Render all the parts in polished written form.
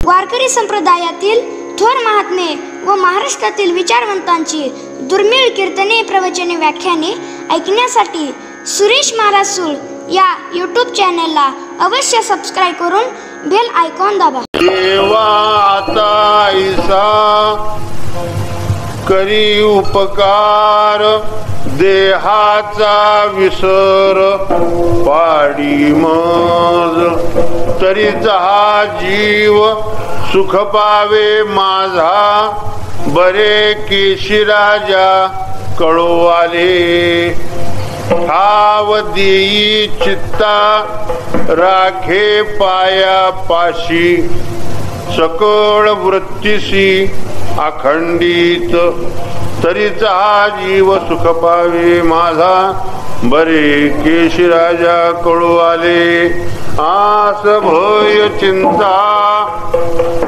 वारकरी संप्रदायातील थोर महात्मे व महाराष्ट्रातील विचारवंतांची दुर्मिळ कीर्तने, प्रवचने, व्याख्याने ऐकण्यासाठी सुरेश महाराज सूळ या यूट्यूब चॅनलला अवश्य सबस्क्राईब करून बेल आयकॉन दाबा. देवा आता ऐसा करी उपकार, देहाचा विसर पाडी मज, तरीचा हा जीव सुख पावे माझा, बरे केशिराजा कळो आले. ठाव देई चित्ता राखे पाया पाशी, सकळ वृत्तीसी अखंडित, तरीचा हा जीव सुख पावे माझा, बरे केशिराजा कळू आले. आस भय चिंता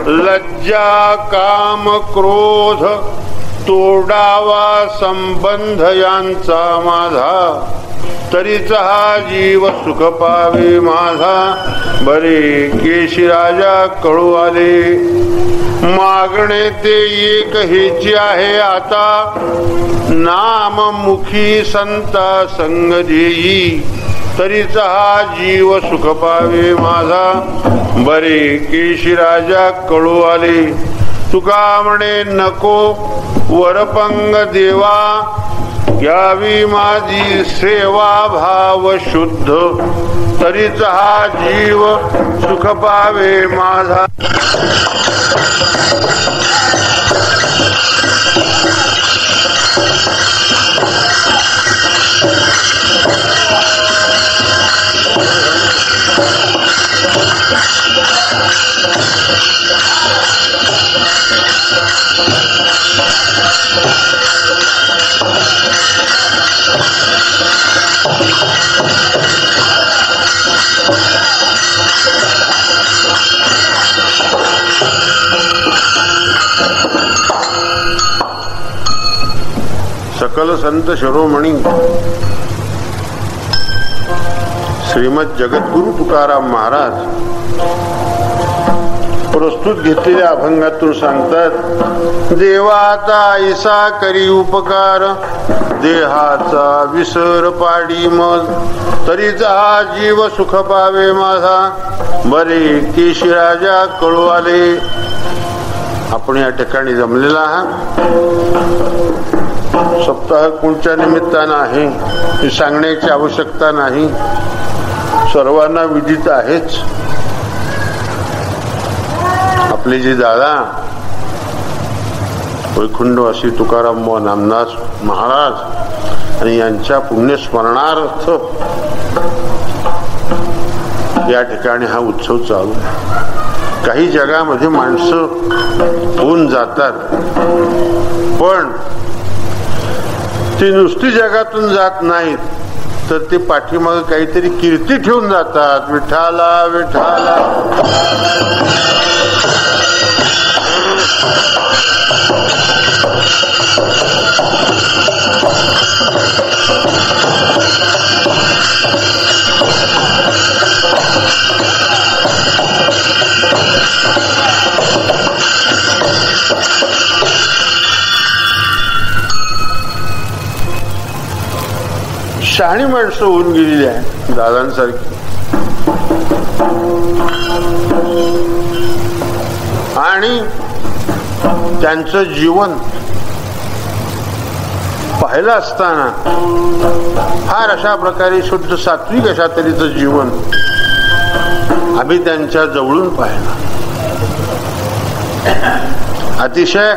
लज्जा काम क्रोध, तोडावा संबंध यांचा माझा, तरीचा हा जीव सुख पावे माझा, बरे केशिराजा कळू आले. मागणे ते एक हेची आहे आता, नाम मुखी संता संग देई, तरीचा हा जीव सुख पावे माझा, बरे केशिराजा कळू आले. तुका म्हणे नको वरपंग देवा, घ्यावी माझी सेवा भाव शुद्ध, तरीचा हा जीव सुख पावे माझा. सकल संत शिरोमणी श्रीमद जगद्गुरु तुकाराम महाराज प्रस्तुत घेतलेल्या अभंगातून सांगतात, देवाचा ऐसा करी उपकार, देहाचा विसर पाडी मज, तरीचा हा जीव सुख पावे माझा, बरे केशिराजा कळू आले. आपण या ठिकाणी जमलेला आहात. सप्ताह कोणत्या निमित्तानं आहे हे सांगण्याची आवश्यकता नाही, सर्वांना विदित आहेच. आपले जे दादा वैकुंठवासी तुकाराम नामदास महाराज आणि यांच्या पुण्यस्मरणार्थ या ठिकाणी हा उत्सव चालू आहे. काही जगामध्ये माणसं होऊन जातात, पण ती नुसती जगातून जात नाहीत, तर ते पाठीमागे काहीतरी कीर्ती ठेवून जातात. विठाला विठाला शहाणी माणसं होऊन गेलेली आहे दादांसारखी. आणि त्यांचं जीवन पाहिलं असताना फार अशा प्रकारे शुद्ध सात्विक अशा तऱ्हेचं जीवन आम्ही त्यांच्या जवळून पाहिलं. अतिशय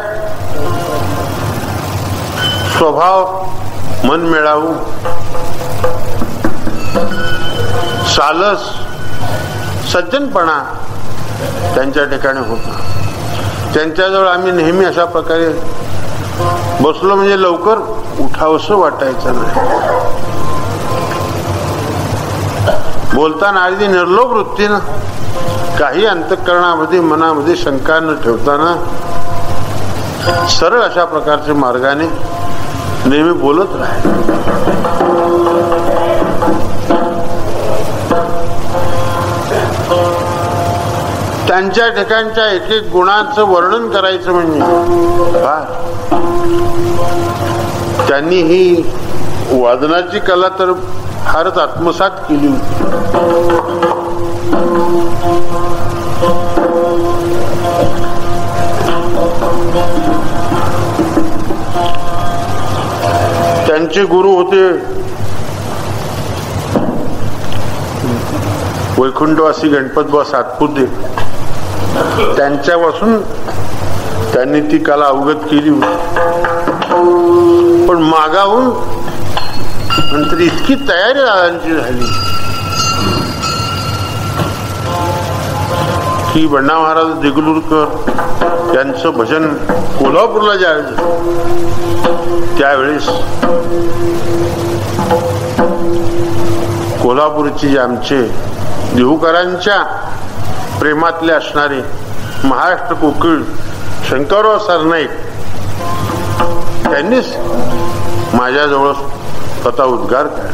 स्वभाव मन मिळावू, सालस सज्जनपणा त्यांच्या ठिकाणी होता. त्यांच्याजवळ आम्ही नेहमी अशा प्रकारे बसलो म्हणजे लवकर उठावंसं वाटायचं नाही. बोलताना अगदी निर्लोभ वृत्तीनं, काही अंतःकरणामध्ये मनामध्ये शंका न ठेवताना सरळ अशा प्रकारच्या मार्गाने नेहमी बोलत राहील. त्यांच्या ठिकाणच्या एक एक गुणांचं वर्णन करायचं म्हणजे त्यांनी ही वादनाची कला तर फारच आत्मसात केली होती. त्यांचे गुरु होते वैकुंठवासी गणपतबुवा सातपुते. त्यांच्यापासून त्यांनी ती कला अवगत केली होती. पण मागाहून नंतर इतकी तयारी दादांची झाली की बंडा महाराज देगलूरकर यांचं भजन कोल्हापूरला ज्यावेळेस त्यावेळेस कोल्हापूरचे जे आमचे देहूकरांच्या प्रेमातले असणारे महाराष्ट्र कोकिळ शंकरराव सरनाईक त्यांनीच माझ्याजवळ स्वतः उद्गार केला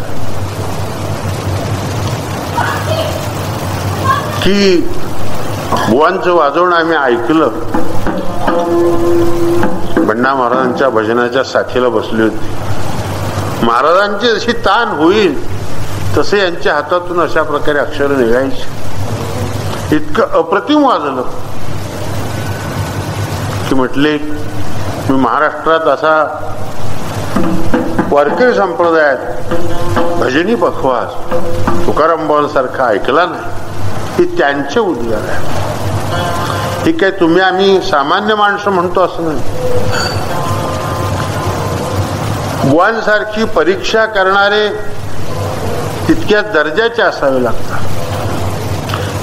की बुवांचं वाजवणं आम्ही ऐकलं. बंडा महाराजांच्या भजनाच्या साथीला बसली होती. महाराजांची जशी तान होईल तसे यांच्या हातातून अशा प्रकारे अक्षर निघायची. इतकं अप्रतिम वाजलं की म्हटले मी महाराष्ट्रात असा वारकरी संप्रदायात भजनी पखवाज तुकाराम बाबांसारखा ऐकला नाही. हे त्यांचे उद्गार आहे. हे काय तुम्ही आम्ही सामान्य माणसं म्हणतो असं नाही. बुवांसारखी परीक्षा करणारे तितक्या दर्जाचे असावे लागतात.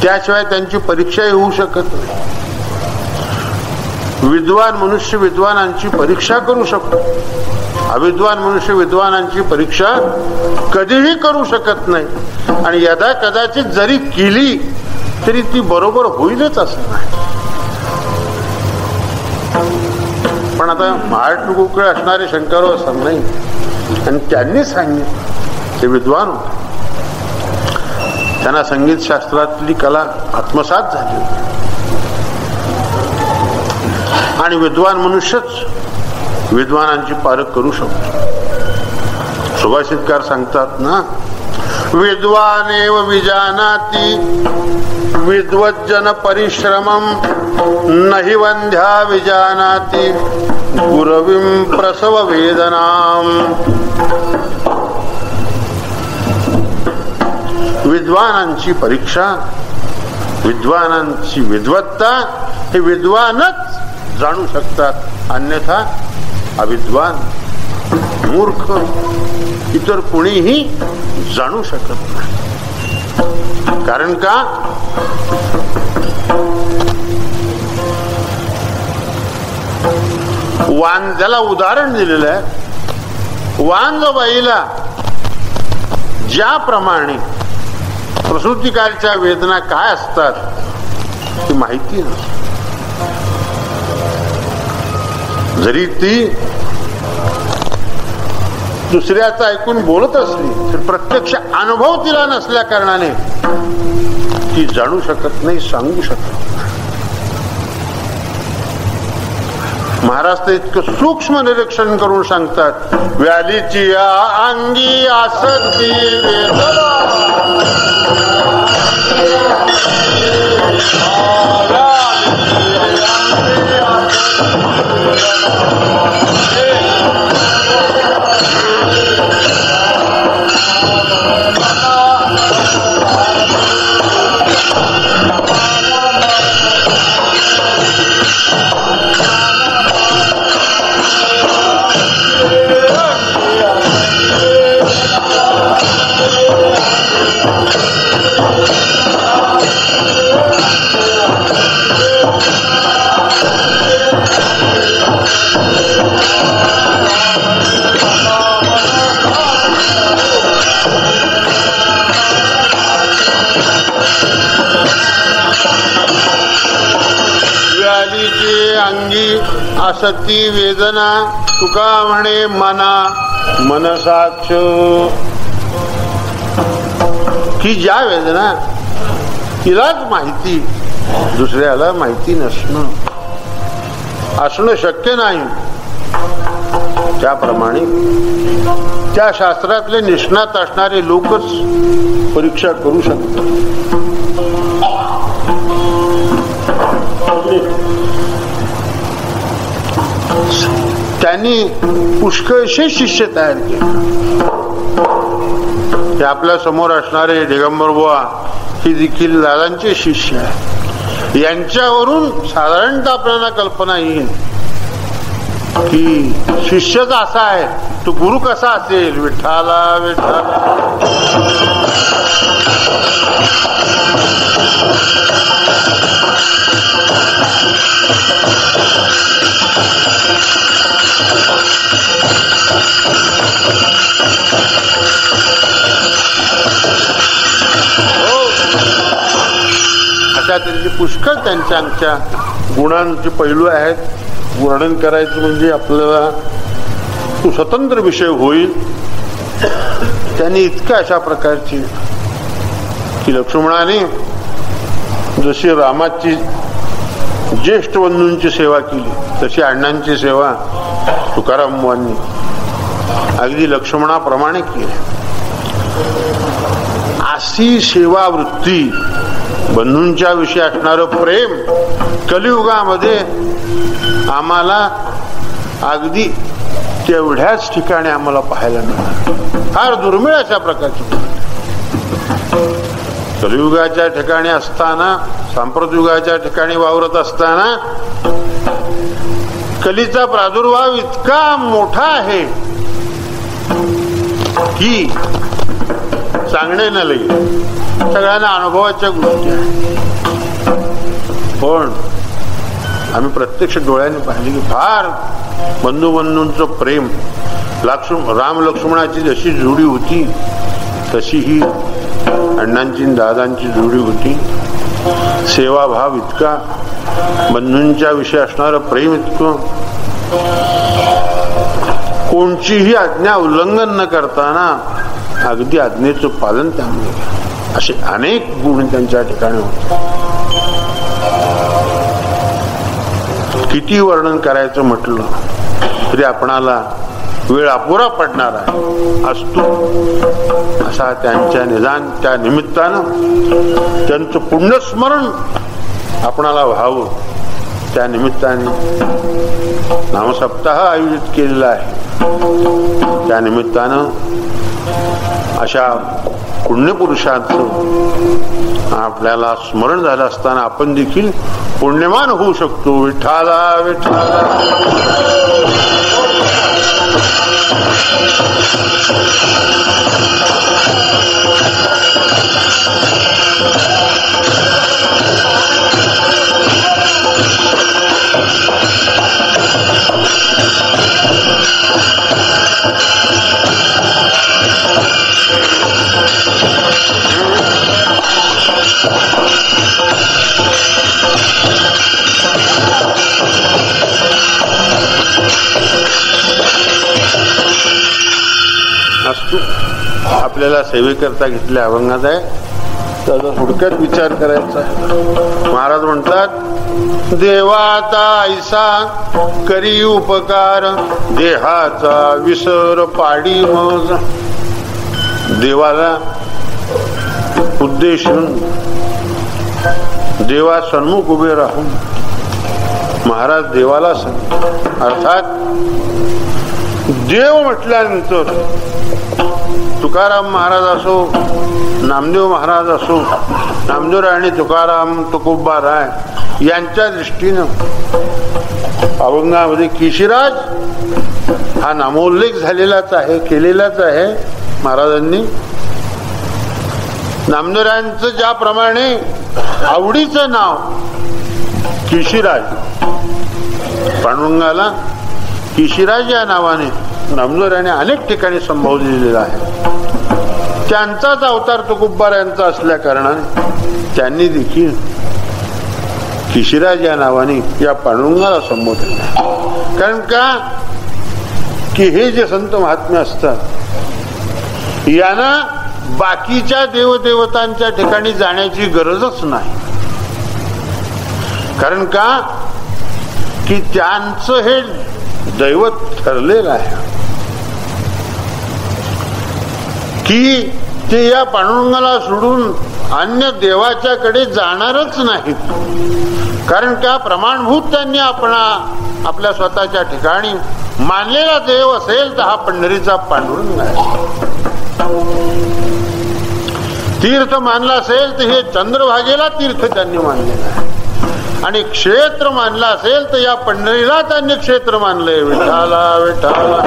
त्याशिवाय त्यांची परीक्षाही होऊ शकत नाही. विद्वान मनुष्य विद्वानांची परीक्षा करू शकतो. अविद्वान मनुष्य विद्वानांची परीक्षा कधीही करू शकत नाही. आणि यदा कदाचित जरी केली तरी ती बरोबर होईलच असं नाही. पण आता महाराष्ट्र कोकिळ असणारे शंकरराव सरनाईक आणि त्यांनी सांगितलं ते विद्वान होते. त्यांना संगीत शास्त्रातली कला आत्मसात झाली आणि विद्वान मनुष्यच विद्वानांची पारख करू शकतो. सुभाषितकार सांगतात ना, विद्वानेव विजानाति विद्वज्जन परिश्रमम नहि वंध्या विजानाति गुरवीं प्रसव वेदनाम. विद्वानांची परीक्षा, विद्वानांची विद्वत्ता हे विद्वानच जाणू शकतात. अन्यथा अविद्वान मूर्ख इतर कोणीही जाणू शकत नाही. कारण का वांद्याला उदाहरण दिलेलं आहे. वांजबाईला ज्याप्रमाणे प्रसूतिकालच्या वेदना काय असतात ती माहिती नसते. जरी ती दुसऱ्याचं ऐकून बोलत असली तर प्रत्यक्ष अनुभव तिला नसल्या कारणाने ती जाणू शकत नाही, सांगू शकत नाही. महाराज तर इतकं सूक्ष्म निरीक्षण करून सांगतात, व्याधीची अंगी आसक्ती वेदना अंगी आसक्ती वेदना तुका म्हणे मना मनसाक्ष. की ज्या वेदना तिलाच माहिती दुसऱ्याला माहिती नसणं असणं शक्य नाही. त्याप्रमाणे त्या शास्त्रातले निष्णात असणारे लोकच परीक्षा करू शकतात. त्यांनी पुष्कळशे शिष्य तयार केले. ते आपल्या समोर असणारे दिगंबर बुवा ही देखील दादांचे शिष्य आहेत. यांच्यावरून साधारणतः आपल्याला कल्पना येईल की शिष्यच असा आहे तो गुरु कसा असेल. विठ्ठला विठ्ठला अशा तऱ्हेचे पुष्कळ त्यांच्या आमच्या गुणांचे पैलू आहेत. वर्णन करायचं म्हणजे आपल्याला तो स्वतंत्र विषय होईल. त्यांनी इतक्या अशा प्रकारची की लक्ष्मणाने जशी रामाची ज्येष्ठ बंधूंची सेवा केली तशी अण्णांची सेवा तुकाराम बुवांनी अगदी लक्ष्मणाप्रमाणे केली. अशी सेवा वृत्ती बंधूंच्या विषयी असणारं प्रेम कलियुगामध्ये आम्हाला अगदी तेवढ्याच ठिकाणी आम्हाला पाहायला मिळणार. फार दुर्मिळ अशा प्रकारची कलियुगाच्या ठिकाणी असताना सांप्रत युगाच्या ठिकाणी वावरत असताना कलीचा प्रादुर्भाव इतका मोठा आहे की सांगणे न लगे सगळ्यांना अनुभवाच्या गोष्टी आहेत. पण आम्ही प्रत्यक्ष डोळ्याने पाहिले की फार बंधूंचं प्रेम राम लक्ष्मणाची जशी जोडी होती तशी ही अण्णांची दादांची जोडी होती. सेवाभाव इतका, बंधूंच्या विषयी असणारं प्रेम इतकं, कोणतीही आज्ञा उल्लंघन न करताना अगदी आज्ञेचं पालन त्यामुळे असे अनेक गुण त्यांच्या ठिकाणी होते. किती वर्णन करायचं म्हटलं तरी आपणाला वेळ अपुरा पडणार आहे असतो. असा त्यांच्या निदान त्या निमित्तानं त्यांचं पुण्यस्मरण आपणाला व्हावं त्या निमित्ताने नामसप्ताह आयोजित केलेला आहे. त्या निमित्तानं अशा पुण्यपुरुषांचं आपल्याला स्मरण झालं असताना आपण देखील पुण्यमान होऊ शकतो. विठ्ठला विठ्ठला असतो. आपल्याला सेवेकरता घेतल्या अभंगात आहे त्याचा थोडक्यात विचार करायचा आहे. महाराज म्हणतात, देवाचा ऐसा करी उपकार, देहाचा विसर पाडी मज. देवाला उद्देशून देवा सन्मुख उभे राहून महाराज देवाला अर्थात देव म्हटल्यानंतर तुकाराम महाराज असो, नामदेव महाराज असो, नामदेव आणि तुकाराम तुकोबा राय यांच्या दृष्टीनं अभंगामध्ये केशीराज हा नामोल्लेख झालेलाच आहे, केलेलाच आहे महाराजांनी. नामदेवरायांचं ज्याप्रमाणे आवडीचं नाव केशीराज, पांडुरंगाला केशीराज या नावाने नामदेवरायाने अनेक ठिकाणी संबोधलेला आहे. त्यांचाच अवतार तुकोबा यांचा असल्या कारणाने त्यांनी देखील केशीराज या नावाने या पांडुरंगाला संबोधले. कारण का की हे जे संत महात्मे असतात यांना बाकीच्या देवदेवतांच्या ठिकाणी जाण्याची गरजच नाही. कारण का की त्यांचं हे दैवत ठरलेलं आहे की ते या पांडुरंगाला सोडून अन्य देवाच्याकडे जाणारच नाहीत. कारण का प्रमाणभूत त्यांनी आपल्या स्वतःच्या ठिकाणी मानलेला देव असेल तर हा पंढरीचा पांडुरंग आहे. तीर्थ मानला असेल तर हे चंद्रभागेला तीर्थ त्यांनी मानलेलं आहे आणि क्षेत्र मानला असेल तर या पंढरीला त्यांनी क्षेत्र मानलंय. विठाला विठाला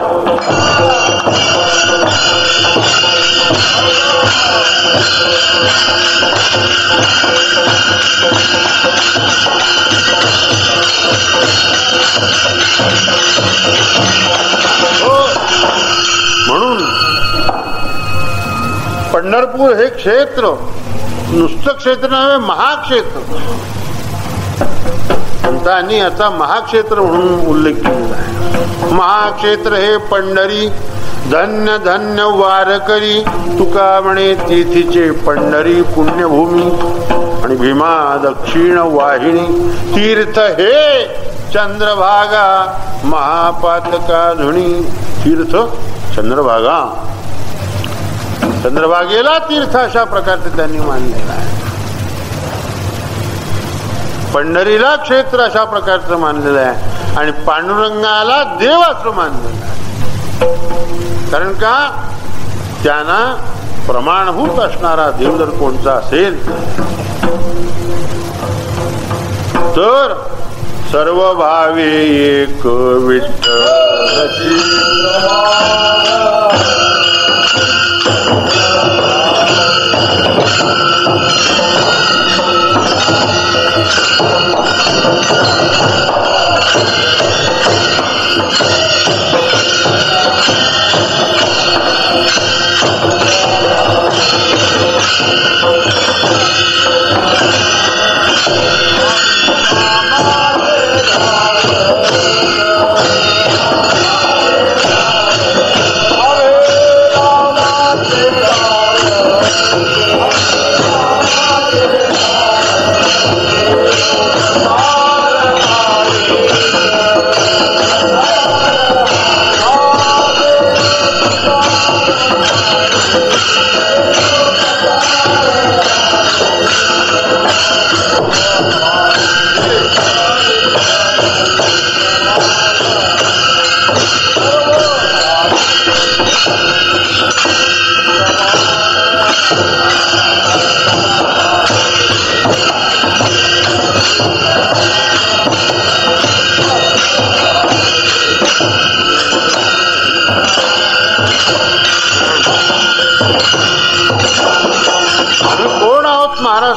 म्हणून पंढरपूर हे क्षेत्र नुसतं क्षेत्र नव्हे, महाक्षेत्र. संतांनी याचा महाक्षेत्र म्हणून उल्लेख केलेला आहे. महाक्षेत्र हे पंढरी धन्य धन्य वारकरी तुका म्हणे तिथीचे पंढरी पुण्यभूमी आणि भीमा दक्षिण वाहिनी तीर्थ हे चंद्रभागा महापातका धुणी. तीर्थ चंद्रभागा, चंद्रभागेला तीर्थ अशा प्रकारचे त्यांनी मानलेलं आहे. पंढरीला क्षेत्र अशा प्रकारचं मानलेलं आहे आणि पांडुरंगाला देव असं मानलेलं आहे. कारण का त्यांना प्रमाणभूत असणारा देव जर कोणता असेल तर सर्व भावे एक विठ्ठल.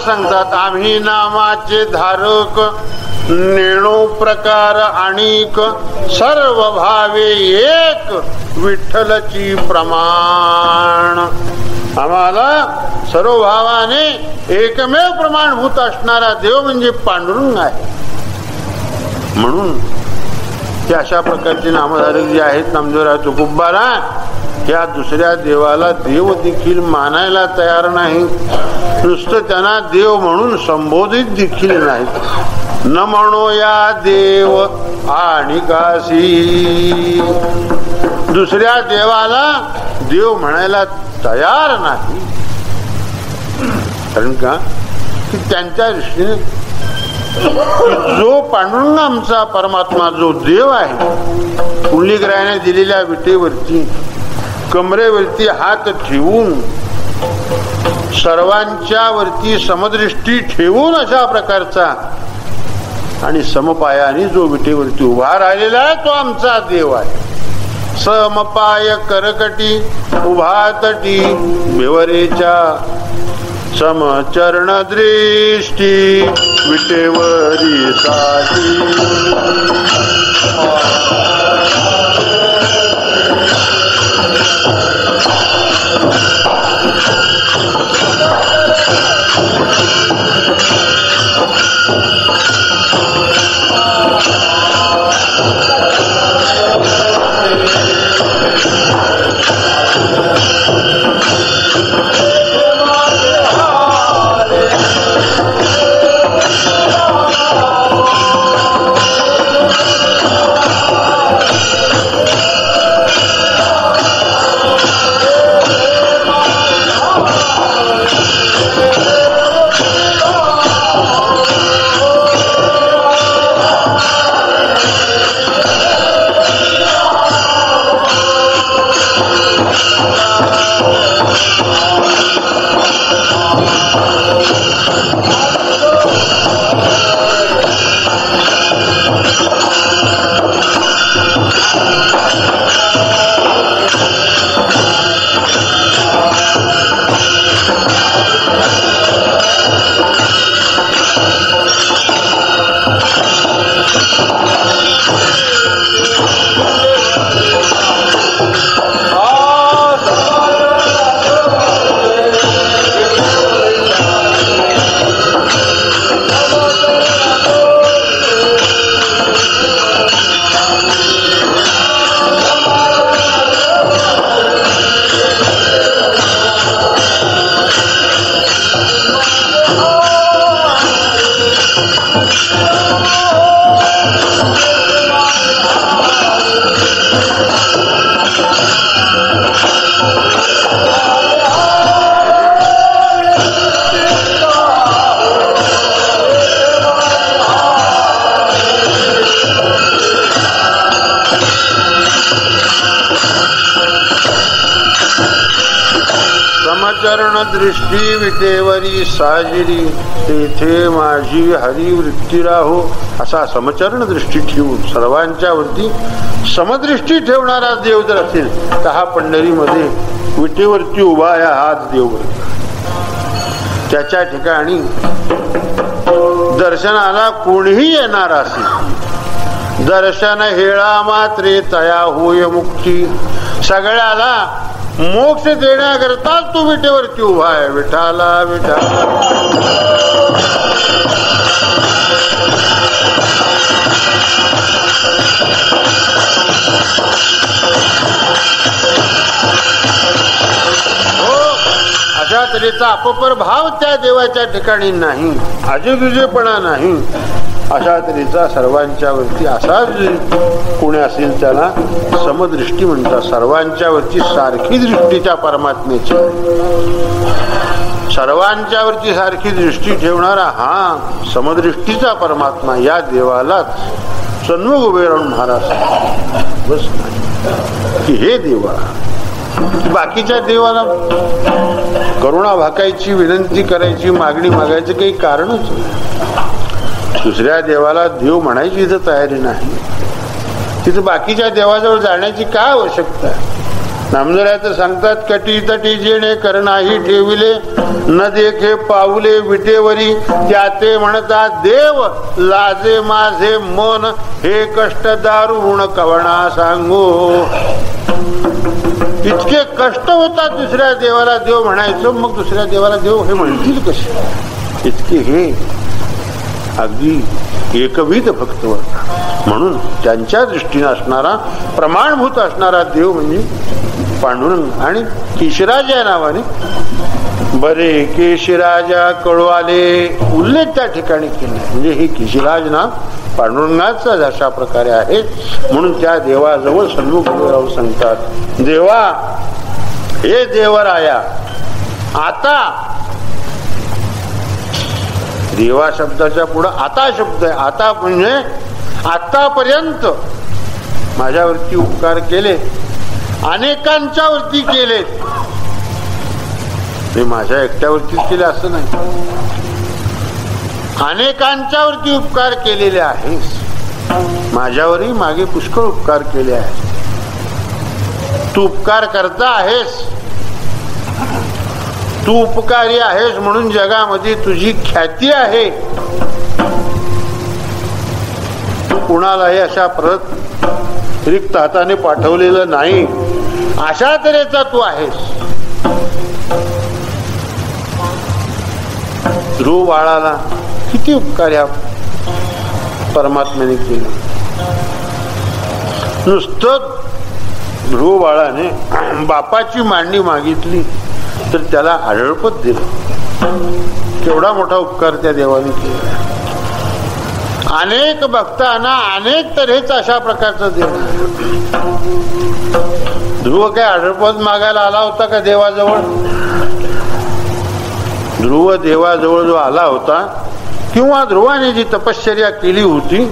सांगतात आम्ही नामाचे धारक नेणो प्रकार आणिक सर्व भावे एक विठ्ठलची प्रमाण. आम्हाला सर्व भावाने एकमेव प्रमाणभूत असणारा देव म्हणजे पांडुरंग आहे. म्हणून ते अशा प्रकारचे नामधारक जे आहेत नामदेवराव तुकोबाराय या दुसऱ्या देवाला देव देखील मानायला तयार नाही. नुसतं त्यांना देव म्हणून संबोधित देखील नाही. न म्हणो या देव आणि काशी. दुसऱ्या देवाला देव म्हणायला तयार नाही. कारण का की त्यांच्या दृष्टीने जो पांडुरंग आमचा परमात्मा जो देव आहे पुंडलिकरायाने दिलेल्या विटेवरती कमरेवरती हात ठेवून सर्वांच्या वरती समदृष्टी ठेवून अशा प्रकारचा आणि समपायाने जो विटेवरती उभा राहिलेला आहे तो आमचा देव आहे. समपाय करकटी उभा तटी बेवरेच्या समचरण दृष्टी विटेवरी साठी. समचरण दृष्टी विटेवरी साजिरी तेथे माझी हरिवृत्ती राहो. असा समचरण दृष्टी ठेवून सर्वांच्या वरती समदृष्टी ठेवणारा देव जर असेल तर हा पंढरीमध्ये विटेवरती उभा आहे हाच देव. त्याच्या ठिकाणी दर्शनाला कोणीही येणार असेल, दर्शन हेळा मात्रे तया होय मुक्ती. सगळ्याला मोक्ष देण्याकरताच तू विटेवरती उभा आहे. विठाला विठाला अशा तऱ्हेचा अपपर भाव त्या देवाच्या ठिकाणी नाही, आजूबाजूपणा नाही. अशा तऱ्हेचा सर्वांच्या वरती असा कोणी असेल त्याला समदृष्टी म्हणतात. सर्वांच्या वरती सारखी दृष्टी त्या परमात्म्याची, सर्वांच्या वरती सारखी दृष्टी ठेवणारा हा समदृष्टीचा परमात्मा. या देवालाच सन्मुख उभे राहून महाराज बस की हे देवा. बाकीच्या देवाला करुणा भाकायची, विनंती करायची, मागणी मागायची काही कारणच नाही. दुसऱ्या देवाला देव म्हणायची इथं तयारी नाही. तिथं बाकीच्या देवाजवळ जाण्याची काय आवश्यकता आहे. नामजरा तर सांगतात कटी तटी जेणे करणाही ठेविले न देखे पाऊले विटेवरी. त्याते म्हणतात देव लाजे माझे मन हे कष्ट दारुण कवणा सांगो. इतके कष्ट होतात दुसऱ्या देवाला देव म्हणायचं, मग दुसऱ्या देवाला देव हे म्हणतील कसे. इतके हे अगदी एकविध भक्तवर्ग म्हणून त्यांच्या दृष्टीने असणारा प्रमाणभूत असणारा देव म्हणजे पांडुरंग. आणि केशराज या नावाने बरे केशराजा कळवाले उल्लेख त्या ठिकाणी केले. म्हणजे हे केशराज नाव पांडुरंगाचा अशा प्रकारे आहे. म्हणून त्या देवाजवळ सन्मुख राहून सांगतात देवा हे देवराया. आता देवा शब्दाच्या पुढं आता शब्द आहे. आता म्हणजे आतापर्यंत माझ्यावरती उपकार केले, अनेकांच्या वरती केले. मी माझ्या एकट्यावरतीच केले असं नाही, अनेकांच्या वरती उपकार केलेले आहेस. माझ्यावरही मागे पुष्कळ उपकार केले आहेत. तू उपकार करता आहेस, तू उपकारी आहेस म्हणून जगामध्ये तुझी ख्याती आहे. तू कुणालाही अशा परत रिक्त हाताने पाठवलेलं नाही, अशा तऱ्हेचा तू आहेस. ध्रुव बाळाला किती उपकार या परमात्म्याने केले. नुसतं ध्रुव बाळाने बापाची मांडी मागितली तर त्याला आढळपत दिलं. केवढा मोठा उपकार त्या देवाने केला. अनेक भक्तांना अनेक तऱ्हेचा अशा प्रकारचा देव. ध्रुव काय आढळपत मागायला आला होता का देवाजवळ? ध्रुव देवाजवळ जो आला होता किंवा ध्रुवाने जी तपश्चर्या केली होती,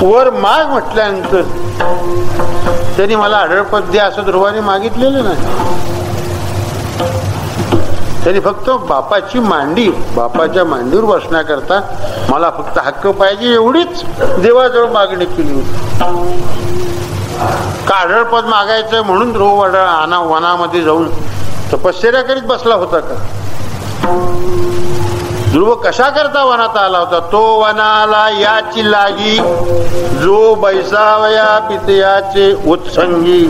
वर माग म्हटल्यानंतर त्यांनी मला आढळपत द्या असं ध्रुवाने मागितलेलं नाही. त्यांनी फक्त बापाची मांडी, बापाच्या मांडीवर बसण्याकरता मला फक्त हक्क पाहिजे एवढीच देवाजवळ मागणी केली होती. का आढळपद मागायचं म्हणून ध्रुव वनामध्ये जाऊन तपश्चर्या करीत बसला होता का? ध्रुव कशा करता वनात आला होता? तो वनाला याची लागी जो बैसावया पितयाचे उत्संगी.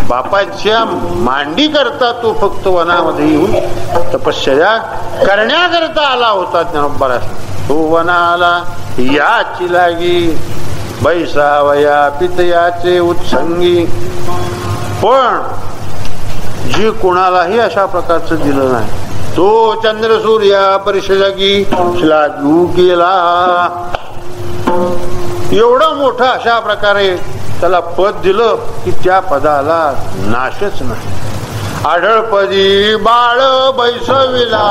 बापाच्या मांडी करता तो फक्त वनामध्ये येऊन तपश्चर्या करण्याकरता आला होता. बराच तो वनाला याची लागी बैसावया पितयाचे उत्संगी. पण जी कोणालाही अशा प्रकारचं दिलं नाही तो चंद्र सूर्या परिषदागी श्लाघू केला. एवढं मोठं अशा प्रकारे त्याला पद दिलं की त्या पदाला नाशच नाही. आढळपदी बाळ बैसविला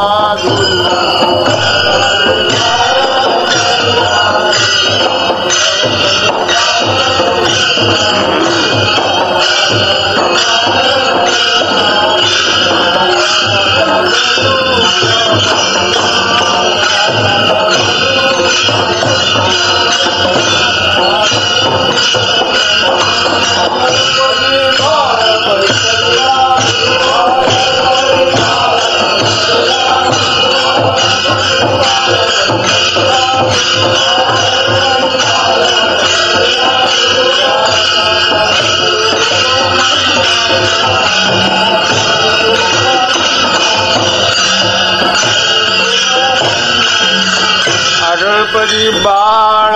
बाळ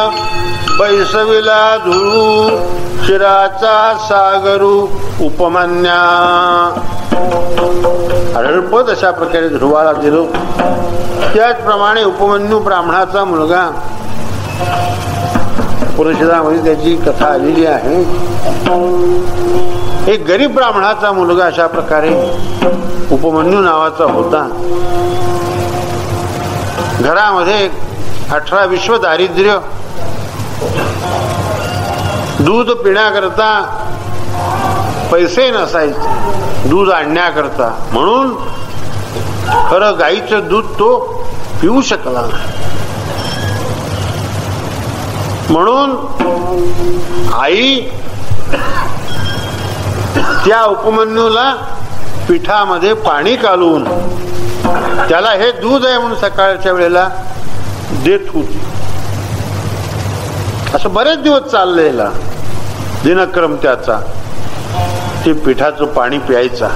बैसविला धुळू शिराचा सागरू उपमान्या. अल्पच अशा प्रकारे ध्रुवाला दिलो. त्याचप्रमाणे उपमन्यू ब्राह्मणाचा मुलगा पुरुषामध्ये त्याची कथा आलेली आहे. एक गरीब ब्राह्मणाचा मुलगा अशा प्रकारे उपमन्यू नावाचा होता. घरामध्ये 18 विश्व दारिद्र्य, दूध पिण्याकरता पैसे नसायचे दूध आणण्याकरता, म्हणून खरं गाईचं दूध तो पिऊ शकला नाही. म्हणून आई त्या उपमन्यूला पिठामध्ये पाणी कालवून त्याला हे दूध आहे म्हणून सकाळच्या वेळेला देत होती. असं बरेच दिवस चाललेला दिनक्रम त्याचा. ते पिठाचं पाणी प्यायचा,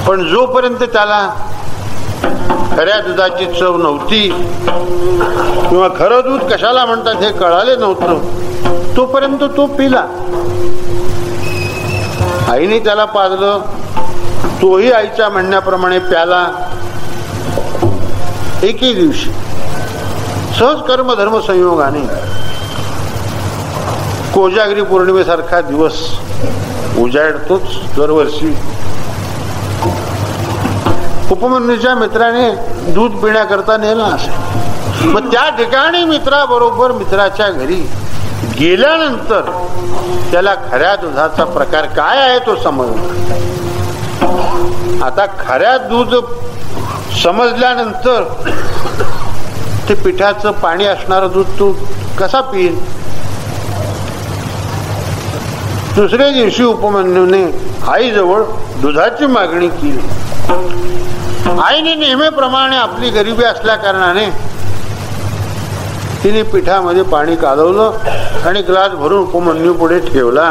पण जोपर्यंत त्याला खऱ्या दुधाची चव नव्हती किंवा खरं दूध कशाला म्हणतात हे कळाले नव्हतं, तोपर्यंत तो पिला. आईने त्याला पाजलं, तोही आईच्या म्हणण्याप्रमाणे प्याला. एके दिवशी सहज कर्म धर्म संयोगाने कोजागिरी पौर्णिमेसारखा दिवस उजाडतोच दरवर्षी. उपमन्यूच्या मित्राने दूध पिण्याकरता नेला असे. मग त्या ठिकाणी मित्राबरोबर मित्राच्या घरी गेल्यानंतर त्याला खऱ्या दुधाचा प्रकार काय आहे तो समजला. आता खऱ्या दूध समजल्यानंतर ते पिठाचं पाणी असणारं दूध तू कसा पिईल. दुसऱ्या दिवशी उपमन्यूने आईजवळ दुधाची मागणी केली. आईने नेहमीप्रमाणे आपली गरिबी असल्या कारणाने तिने पिठामध्ये पाणी कालवलं आणि ग्लास भरून उपमन्यू पुढे ठेवला.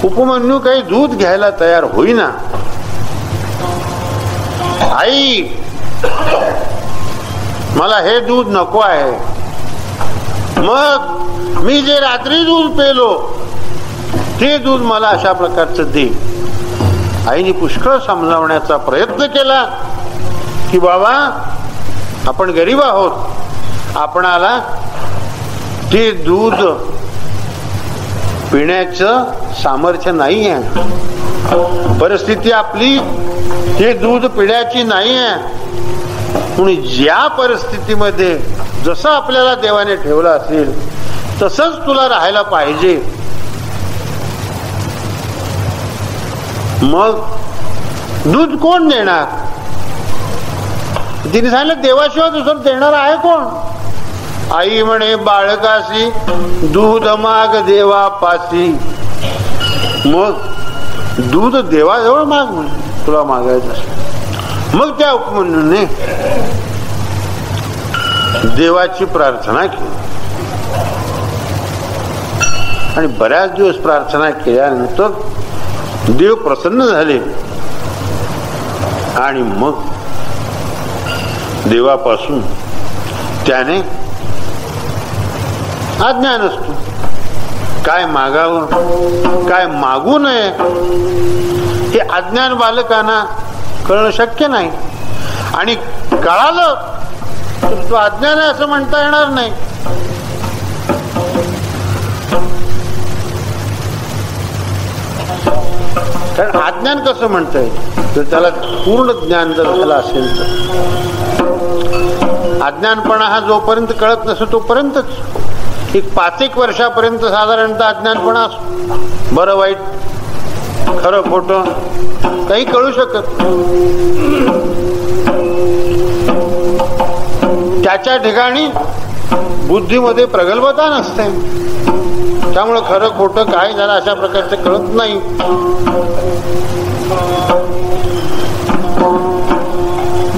उपमन्यू काही दूध घ्यायला तयार होईना. आई, मला हे दूध नको आहे. मग मी जे रात्री दूध पेलो ते दूध मला अशा प्रकारचं दे. आईने पुष्कळ समजावण्याचा प्रयत्न केला की बाबा आपण गरीब आहोत, आपणाला ते दूध पिण्याचं सामर्थ्य नाही आहे, परिस्थिती आपली ते दूध पिण्याची नाही आहे. म्हणून ज्या परिस्थितीमध्ये जसं आपल्याला देवाने ठेवलं असेल तसंच तुला राहायला पाहिजे. मग दूध कोण देणार. तिने सांगितलं देवाशिवाय दुसरं देणार आहे कोण. आई म्हणे बाळकाशी दूध माग देवा पासी. मग दूध देवाजवळ माग म्हणे तुला मागायचं असेल. मग त्या उपमन्यूने देवाची प्रार्थना केली आणि बऱ्याच दिवस प्रार्थना केल्यानंतर देव प्रसन्न झाले आणि मग देवापासून त्याने आज्ञा नसतो काय मागावं काय मागू नये हे अज्ञान बालकांना कळणं शक्य नाही. आणि कळालं तर तो अज्ञान आहे असं म्हणता येणार नाही. कारण अज्ञान कसं म्हणता येईल तर त्याला पूर्ण ज्ञान जर झालं असेल तर. अज्ञानपणा हा जोपर्यंत कळत नसतो तोपर्यंतच. एक 5-1 वर्षापर्यंत साधारणतः अज्ञानपणा असतो. बरं वाईट खरं खोटं काही कळू शकत. त्याच्या ठिकाणी बुद्धीमध्ये प्रगल्भता नसते, त्यामुळे खरं खोटं काय झालं अशा प्रकारचं कळत नाही.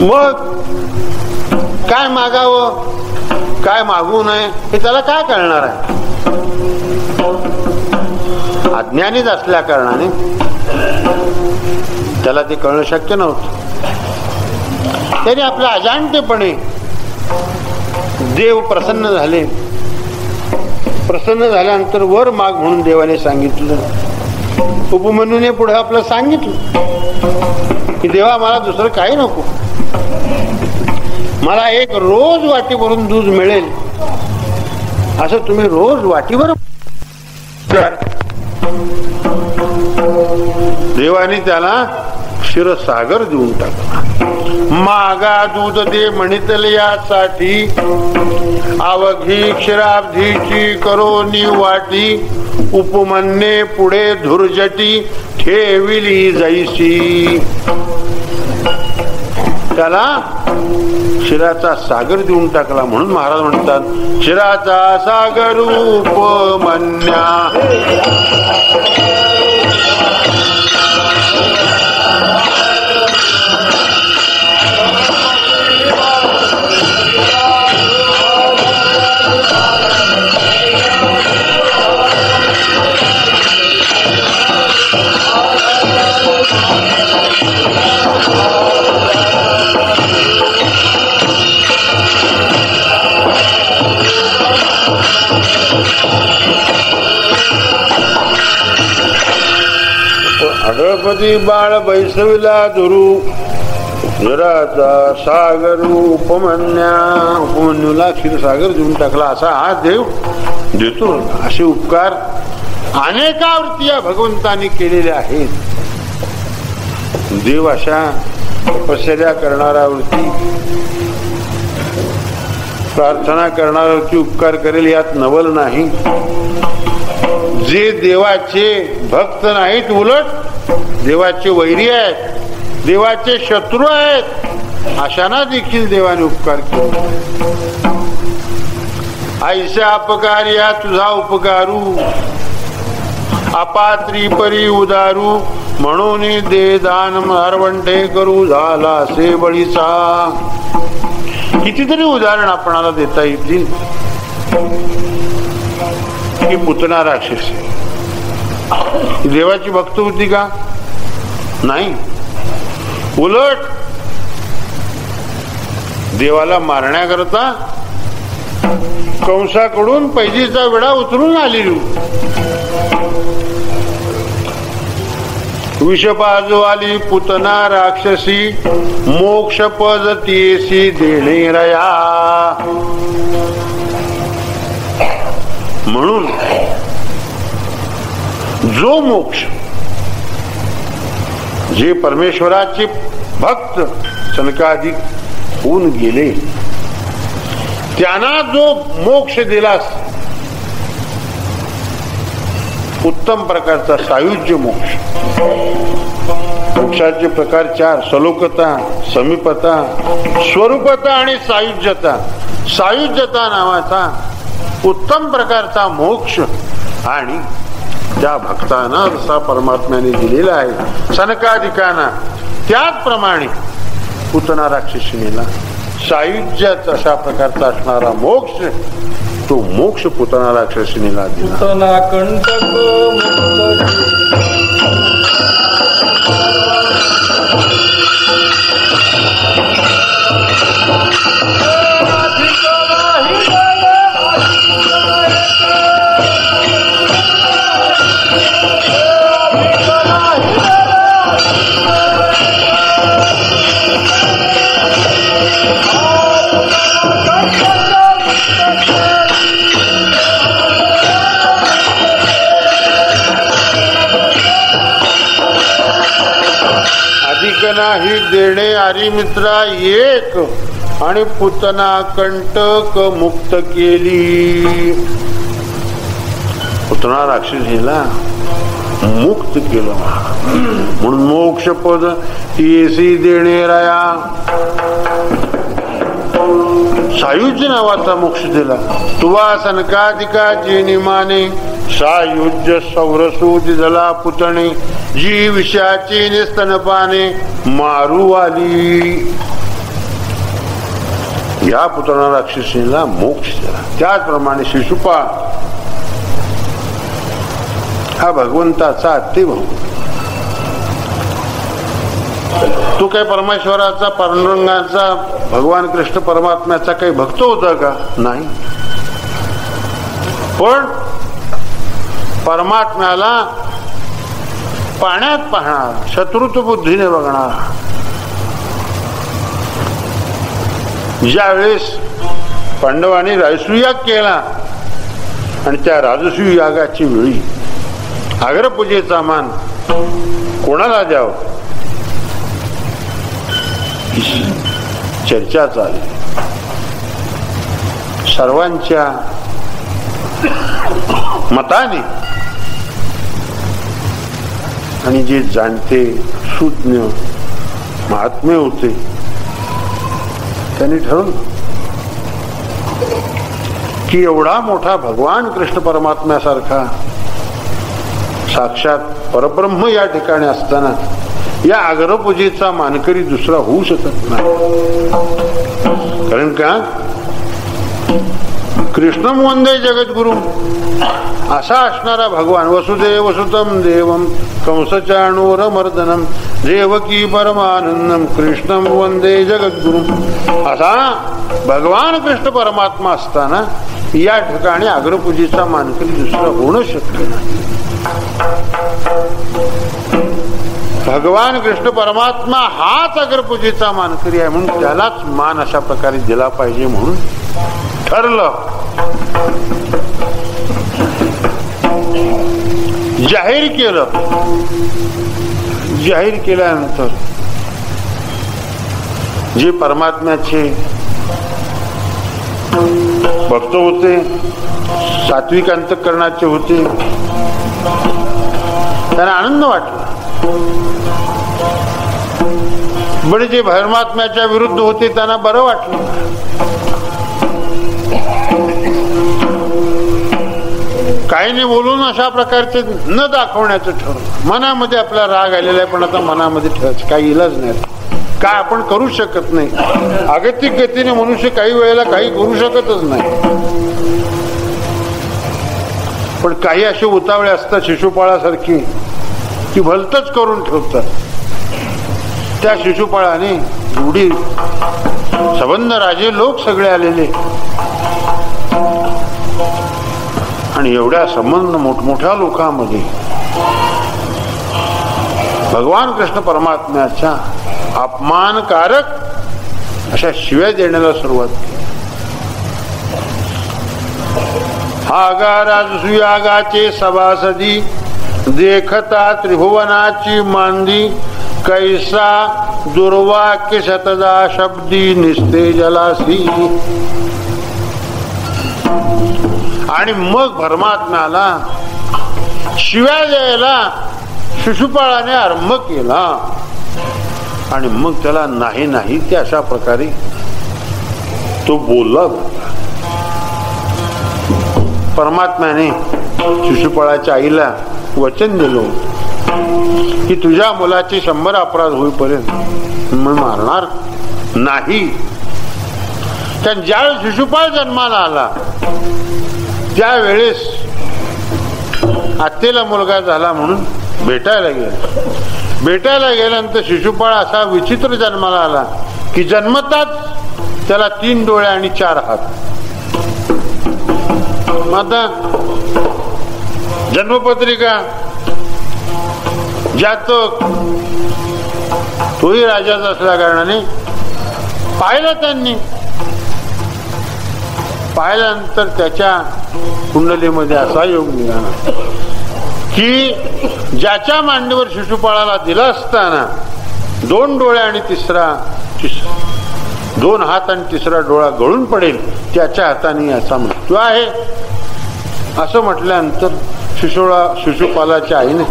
मग काय मागावं काय मागू नये हे त्याला काय कळणार आहे. अज्ञानीच असल्या कारणाने त्याला ते कळणं शक्य नव्हतं. त्याने आपल्या अजाणतेपणे देव प्रसन्न झाले. प्रसन्न झाल्यानंतर वर माग म्हणून देवाने सांगितलं. उपमन्यूने पुढे आपलं सांगितलं की देवा मला दुसरं काही नको, मला एक रोज वाटीभरून दूध मिळेल असं तुम्ही रोज वाटीभर. देवाने त्याला क्षीरसागर देऊन टाकला. मागा दूध दे म्हणितले यासाठी, अवघी क्षीराब्धीची करोनी वाटी, उपमन्ये पुढे धुर्जटी ठेविली जैसी. त्याला क्षीराचा सागर देऊन टाकला. म्हणून महाराज म्हणतात क्षीराचा सागर उपमन्या. गणपती बाळ बैसविला धुरू, क्षीराचा सागर उपमन्या. उपमन्यूला क्षीरसागर देऊन टाकला. असा हा देव देतो. असे उपकार अनेकावृत्ती या भगवंतांनी केलेले आहेत. देव अशा तपश्चर्या करणाऱ्यावरती, प्रार्थना करणाऱ्यावरती उपकार करेल यात नवल नाही. जे देवाचे भक्त नाहीत, उलट देवाचे वैरी आहेत, देवाचे शत्रू आहेत, अशांना देखील देवाने उपकार केले. ऐशा अपकार्या तुझा उपकारू, अपात्री परी उदारू, म्हणून दे दान मारवंटे करू झाला से बळीचा. कितीतरी उदाहरण आपणाला देता येतील. की पुतना राक्षस देवाची भक्त होती का? नाही. उलट देवाला मारण्याकरता कंसाकडून पैजेचा विडा उतरून आलेली. विषपाजू आली पुतना राक्षसी, मोक्ष पद तेसी देणे रया. म्हणून जो मोक्ष, जे परमेश्वराचे भक्त सनकाधिक होऊन गेले त्यांना जो मोक्ष दिलास, उत्तम प्रकारचा सायुज्य मोक्ष. मोक्षाचे प्रकार चार: सलोकता, समीपता, स्वरूपता आणि सायुज्यता. सायुज्यता नावाचा उत्तम प्रकारचा मोक्ष आणि त्या भक्तांना जसा परमात्म्याने दिलेला आहे सनकाधिकांना, त्याचप्रमाणे पुतना राक्षसिनीला सायुज्यात अशा प्रकारचा असणारा मोक्ष, तो मोक्ष पुतना राक्षसिनीला दिला. पुतना कंटक नाही देणे आरी मित्रा एक, आणि पुतना कंटक मुक्त केली. पुतना राक्षसीला मुक्त केलं म्हणून मोक्ष पद येसी देणे राया. सायुज्य नावाचा मोक्ष दिला. तुवा सनकाधिकाची निमाने, सायुज्य सौरसूत झाला पुतणे, जी विषयाची निस्तनपाने मारू आली. या पुतना राक्षसीला मोक्ष दिला. त्याचप्रमाणे शिशुपाळ हा भगवंताचा अतिभाऊ. तो काय परमेश्वराचा पांडुरंगाचा भगवान कृष्ण परमात्म्याचा काही भक्त होता का? नाही. पण परमात्म्याला पाण्यात पाहणार, शत्रुत्व बुद्धीने बघणार. ज्यावेळेस पांडवांनी राजसूयाग केला आणि त्या राजसूय यागाची वेळी अग्रपूजेचा मान कोणाला द्यावं चर्चा चालली. सर्वांच्या मताने आणि जे जाणते सुज्ञ महात्मे होते त्यांनी ठरवलं की एवढा मोठा भगवान कृष्ण परमात्म्यासारखा साक्षात परब्रह्म या ठिकाणी असताना या अग्रपूजेचा मानकरी दुसरा होऊ शकत नाही. कारण का कृष्णम वंदे जगद्गुरु असा असणारा भगवान, वसुदेव सुतम देवम कंसचाणूरमर्दनम देवकी परमानंदम कृष्णम वंदे जगद्गुरु असा भगवान कृष्ण परमात्मा असताना या ठिकाणी अग्रपूजेचा मानकरी दुसरा होणं शक्य नाही. भगवान कृष्ण परमात्मा हाच अग्रपूजेचा मानकरी आहे म्हणून त्यालाच मान अशा प्रकारे दिला पाहिजे म्हणून ठरलं. जाहीर केलं. जाहीर केल्यानंतर जे परमात्म्याचे भक्त होते, सात्विक अंतःकरणाचे होते, त्यांना आनंद वाटला. बरे जे परमात्म्याच्या विरुद्ध होते त्यांना बरं वाटलं. काहीने बोलून अशा प्रकारचे न दाखवण्याचं ठरवलं. मनामध्ये आपला राग आलेला आहे पण आता मनामध्ये ठेवायचं काही इलाज नाही. काय आपण करू शकत नाही. अगतिक गतीने मनुष्य काही वेळेला काही करू शकतच नाही. पण काही असे उतावळे असतात शिशुपाळासारखी की भलतच करून ठेवतात. त्या शिशुपाळाने एवढी संबंध राजे लोक सगळे आलेले आणि एवढ्या संबंध मोठमोठ्या लोकांमध्ये भगवान कृष्ण परमात्म्याच्या अपमानकारक अशा शिव्या देण्याला सुरुवात केली. आगा राजसूयागाचे सभासदी देखता त्रिभुवनाची मांदी कैसा दुर्वाक्य शतदा शब्दी निस्ते जलासी. आणि मग परमात्म्याला शिव्या द्यायला शिशुपाळाने आरंभ केला आणि मग त्याला नाही नाही ते अशा प्रकारे तो बोलला. परमात्म्याने शिशुपाळाच्या आईला वचन दिलं की तुझ्या मुलाचे 100 अपराध होईपर्यंत मी मारणार नाही. कारण ज्यावेळेस शिशुपाळ जन्माला आला त्यावेळेस आत्तेला मुलगा झाला म्हणून भेटायला गेला. भेटायला गेल्यानंतर शिशुपाळ असा विचित्र जन्माला आला की जन्मताच त्याला 3 डोळे आणि 4 हात. आता जन्मपत्रिका जातक तोही राजाचा असल्या कारणाने पाहिलं. त्यांनी पाहिल्यानंतर त्याच्या कुंडलीमध्ये असा योग निघाला की ज्याच्या मांडीवर शिशुपाळाला दिला असताना 2 डोळे आणि 2 हात आणि 3रा डोळा गळून पडेल त्याच्या हाताने याचा मृत्यू आहे असं म्हटल्यानंतर शिशुपालाच्या आईने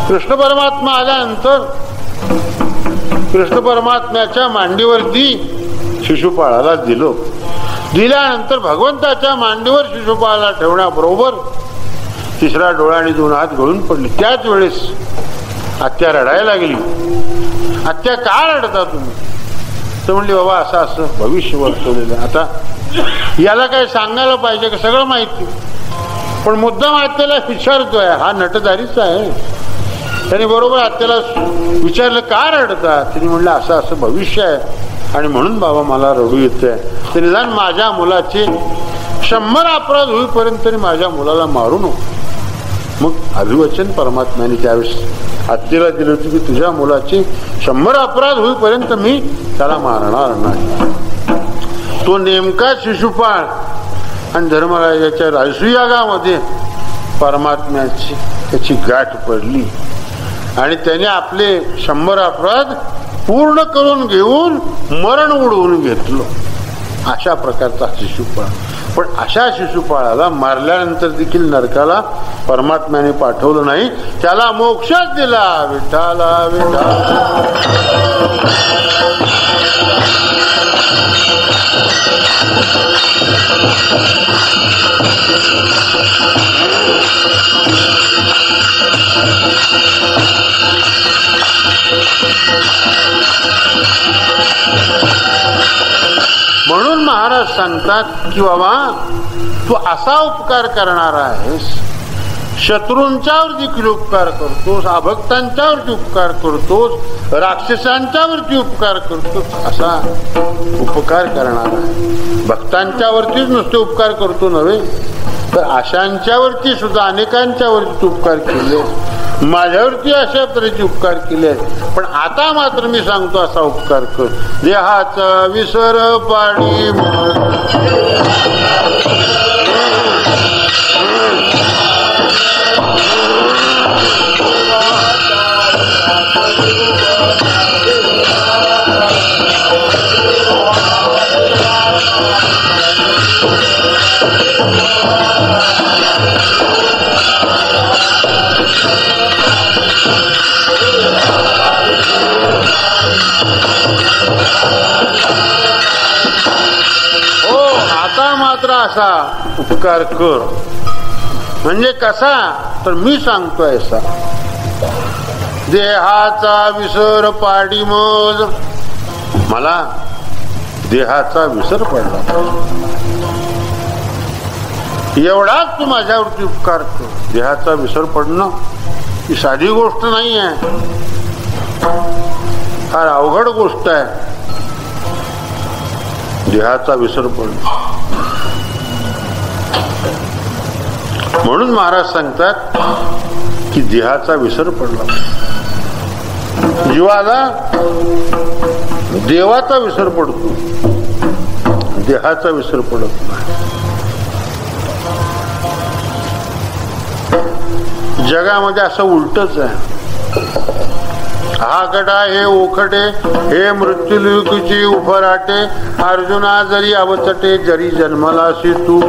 कृष्ण परमात्मा आल्यानंतर कृष्ण परमात्म्याच्या मांडीवरती शिशुपाळाला दिलो. दिल्यानंतर भगवंताच्या मांडीवर शिशुपाळाला ठेवण्याबरोबर 3रा डोळा आणि 2 हात गळून पडले. त्याच वेळेस आत्या रडायला लागली. आत्या का रडता तुम्ही? तर म्हणली बाबा असं असं भविष्य वर्तवलेलं. आता याला काय सांगायला पाहिजे का? सगळं माहिती. पण मुद्दाम आत्याला विचारतोय. हा नटधारीच आहे. त्याने बरोबर आत्याला विचारलं का रडता? तिने म्हणलं असं असं भविष्य आहे आणि म्हणून बाबा मला रडू येते, तर निदान माझ्या मुलाचे 100 अपराध होईपर्यंत तरी माझ्या मुलाला मारू नको. मग अभिवचन परमात्म्याने त्यावेळेस हत्तीला दिलं होतं की तुझ्या मुलाचे 100 अपराध होईपर्यंत मी त्याला मारणार नाही. तो नेमका शिशुपाळ आणि धर्मराजाच्या राजसूयागामध्ये परमात्म्याची त्याची गाठ पडली आणि त्याने आपले 100 अपराध पूर्ण करून घेऊन मरण उडवून घेतलं. अशा प्रकारचा शिशुपाळ. पण अशा शिशुपाळाला मारल्यानंतर देखील नरकाला परमात्म्याने पाठवलं नाही, त्याला मोक्षच दिला. विठ्ठला विठ्ठला. म्हणून महाराज सांगतात की बाबा तू असा उपकार करणारा आहेस, शत्रूंच्यावर देखील उपकार करतोस, अभक्तांच्यावरती उपकार करतोस, राक्षसांच्यावरती उपकार करतोस, असा उपकार करणारा आहे. भक्तांच्यावरतीच नुसते उपकार करतो नव्हे, तर अशांच्यावरती सुद्धा अनेकांच्यावरती उपकार केले, माझ्यावरती अशा तऱ्हेचे उपकार केले आहेत. पण आता मात्र मी सांगतो असा उपकार कर. देहाचा विसर पाडी असा उपकार कर. म्हणजे कसा, तर मी सांगतोय असा. देहाचा विसर पाडी मज, मला देहाचा विसर पडला, एवढाच तू माझ्यावरती उपकार कर. देहाचा विसर पडणं ही साधी गोष्ट नाही आहे, फार अवघड गोष्ट आहे. देहाचा विसर पडणं. म्हणून महाराज सांगतात की देहाचा विसर पडला. जीवाला देवाचा विसर पडतो, देहाचा विसर पडत नाही. जगामध्ये असं उलटच आहे. हा गडा हे ओखटे, हे मृत्यूलोकीची उफराटे, अर्जुना जरी अवचटे, जरी जन्मलासी तू.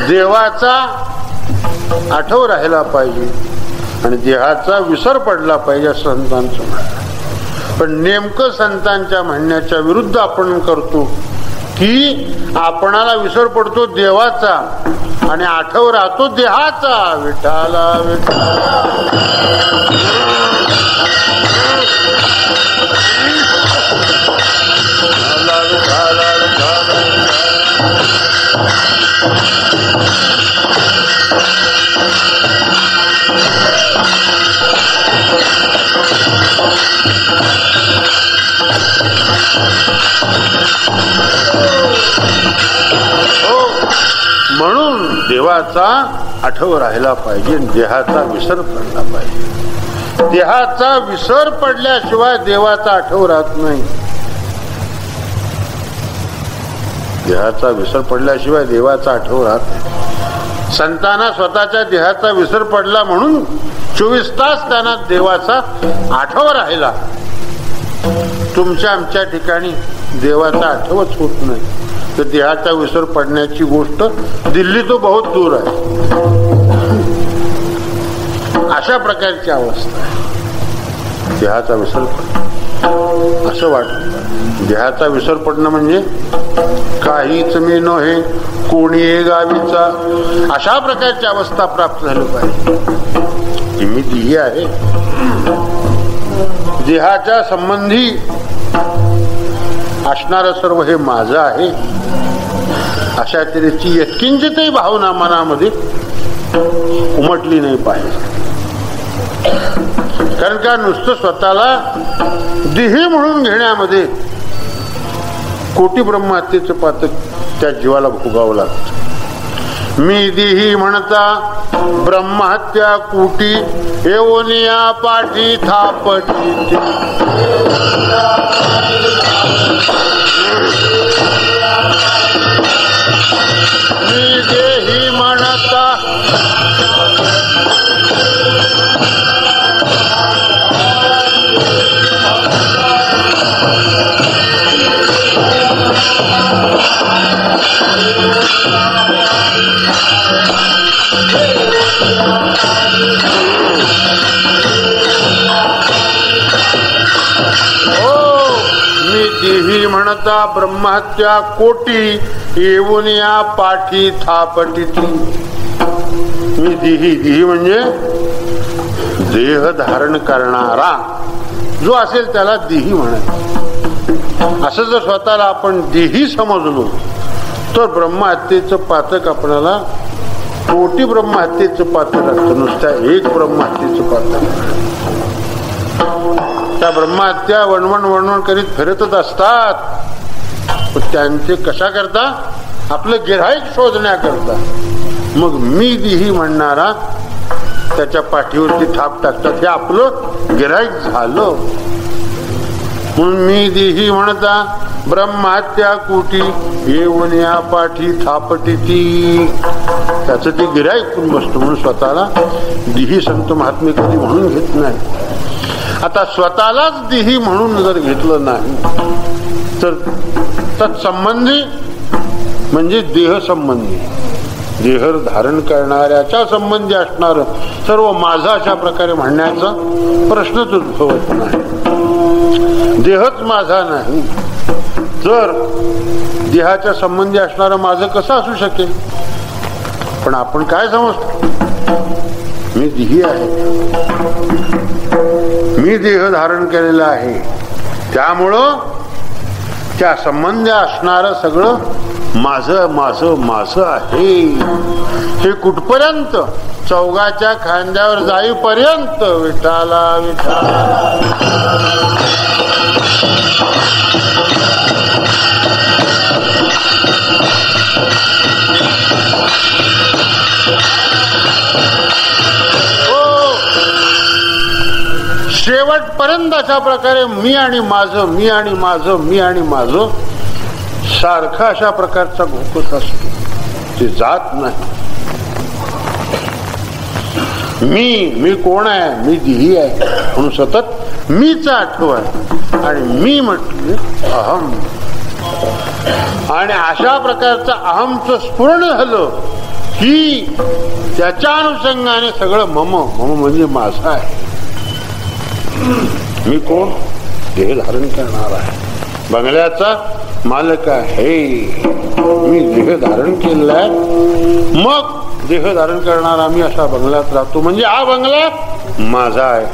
देवाचा आठव राहिला पाहिजे आणि देहाचा विसर पडला पाहिजे असं संतांचं म्हणणं. पण नेमकं संतांच्या म्हणण्याच्या विरुद्ध आपण करतो की आपणाला विसर पडतो देवाचा आणि आठव राहतो देहाचा. विठ्ठला म्हणून देवाचा आठव राहिला पाहिजे, देहाचा विसर पडला पाहिजे. देहाचा विसर पडल्याशिवाय देवाचा आठव राहत नाही. देहाचा विसर पडल्याशिवाय देवाचा आठव राहत नाही. संतांना स्वतःच्या देहाचा विसर पडला म्हणून 24 तास त्यांना देवाचा आठव राहिला. तुमच्या आमच्या ठिकाणी देवाचा आठवच होत नाही, तर देहाचा विसर पडण्याची गोष्ट दिल्ली तो बहुत दूर आहे. अशा प्रकारची अवस्था आहे. देहाचा विसर पडणं असं वाटतं. देहाचा विसर पडणं म्हणजे काहीच मी नव्हे, कोणी गावीचा, अशा प्रकारची अवस्था प्राप्त झाली पाहिजे. मी देही आहे, देहाच्या संबंधी असणारं सर्व हे माझं आहे, अशा तऱ्हेची यत्किंचितही भावना मनामध्ये उमटली नाही पाहिजे. कारण का नुसतं स्वतःला देही म्हणून घेण्यामध्ये कोटी ब्रह्महत्येचं पातक त्या जीवाला भोगावं लागतं. मी देही म्हणता ब्रह्महत्या कोटी येऊनिया पाठी थापटी. मी देही म्हणता देही म्हणता ब्रह्महत्या कोटी येऊन या पाठी थापटी. मी देही म्हणजे देह धारण करणारा जो असेल त्याला देही म्हणायचं. असं जर स्वतःला आपण देही समजलो तर ब्रह्महत्येचं पातक आपल्याला कोटी ब्रह्महत्येचं पातक असतं, नुसत्या एक ब्रह्महत्येचं पातक. त्या ब्रह्महत्या वणवण करीत फिरतच असतात. त्यांचे कशा करता? आपलं गिऱ्हाईक शोधण्याकरता. मग मी देही म्हणणारा त्याच्या पाठीवरती थाप टाकतात. हे आपलं गिऱ्हाईक झालं. म्हणून मी देही म्हणता ब्रह्महत्या कोटी येऊन या पाठी थापटी. त्याचं ते गिऱ्हाईक पण बसतो. म्हणून स्वतःला देही संत महात्मे कधी म्हणून घेत नाही. आता स्वतःलाच देही म्हणून जर घेतलं नाही तर तत्संबंधी म्हणजे देह संबंधी, देह धारण करणाऱ्याच्या संबंधी असणार सर्व माझा अशा प्रकारे म्हणण्याचा प्रश्नच उद्भवत नाही. देहच माझा नाही तर देहाच्या संबंधी असणारं माझं कसं असू शकेल? पण आपण काय समजतो? मी देही आहे, मी देह धारण केलेला आहे, त्यामुळं त्या संबंधी असणारं सगळं माझं माझं माझं आहे. हे कुठपर्यंत? चौघाच्या खांद्यावर जाईपर्यंत. विठाला विठाला शेवटपर्यंत अशा प्रकारे मी आणि माझं, मी आणि माझं, मी आणि माझं सारखा अशा प्रकारचा घोकत असतो. ते जात नाही. मी कोण आहे? मी देही आहे म्हणून सतत मीच आठवण. आणि मी म्हटले अहम. आणि अशा प्रकारचं अहमचं स्फुरण झालं की त्याच्या अनुषंगाने सगळं मम म्हणजे माझा आहे. मी कोण? देह धारण करणार आहे, बंगल्याचा मालक आहे. मी देह धारण केलेला आहे. मग देह धारण करणारा मी अशा बंगल्यात राहतो. म्हणजे हा बंगला माझा आहे.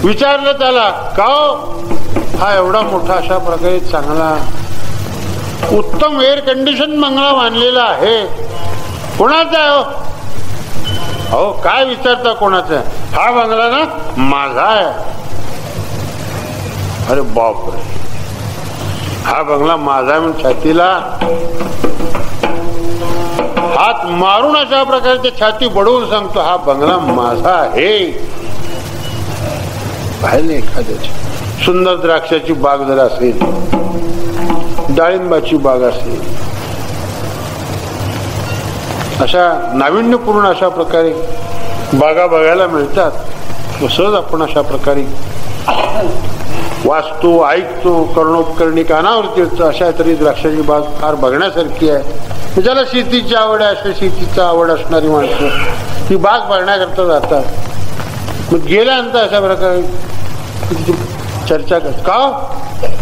विचारलं त्याला का हा एवढा मोठा अशा प्रकारे चांगला उत्तम एअर कंडिशन बंगला बांधलेला आहे, कोणाचा आहे? अहो काय विचारता कोणाचा आहे? हा बंगला ना माझा आहे. अरे बापरे, हा बंगला माझा म्हणून छातीला हात मारून अशा प्रकारे ते छाती बडवून सांगतो हा बंगला माझा आहे. पाहिलं एखाद्याची सुंदर द्राक्षाची बाग जर असेल, डाळिंबाची बाग असेल, अशा नाविन्यपूर्ण अशा प्रकारे बागा बघायला मिळतात. सहज आपण अशा प्रकारे वाचतो, ऐकतो, कर्णोपकरणी कानावरती येतो. अशा तरी द्राक्षाची बाग फार बघण्यासारखी आहे. ज्याला शेतीची आवड आहे, अशा शेतीचा आवड असणारी माणसं ती बाग बघण्याकरता जातात. मग गेल्यानंतर अशा प्रकारे चर्चा करतात का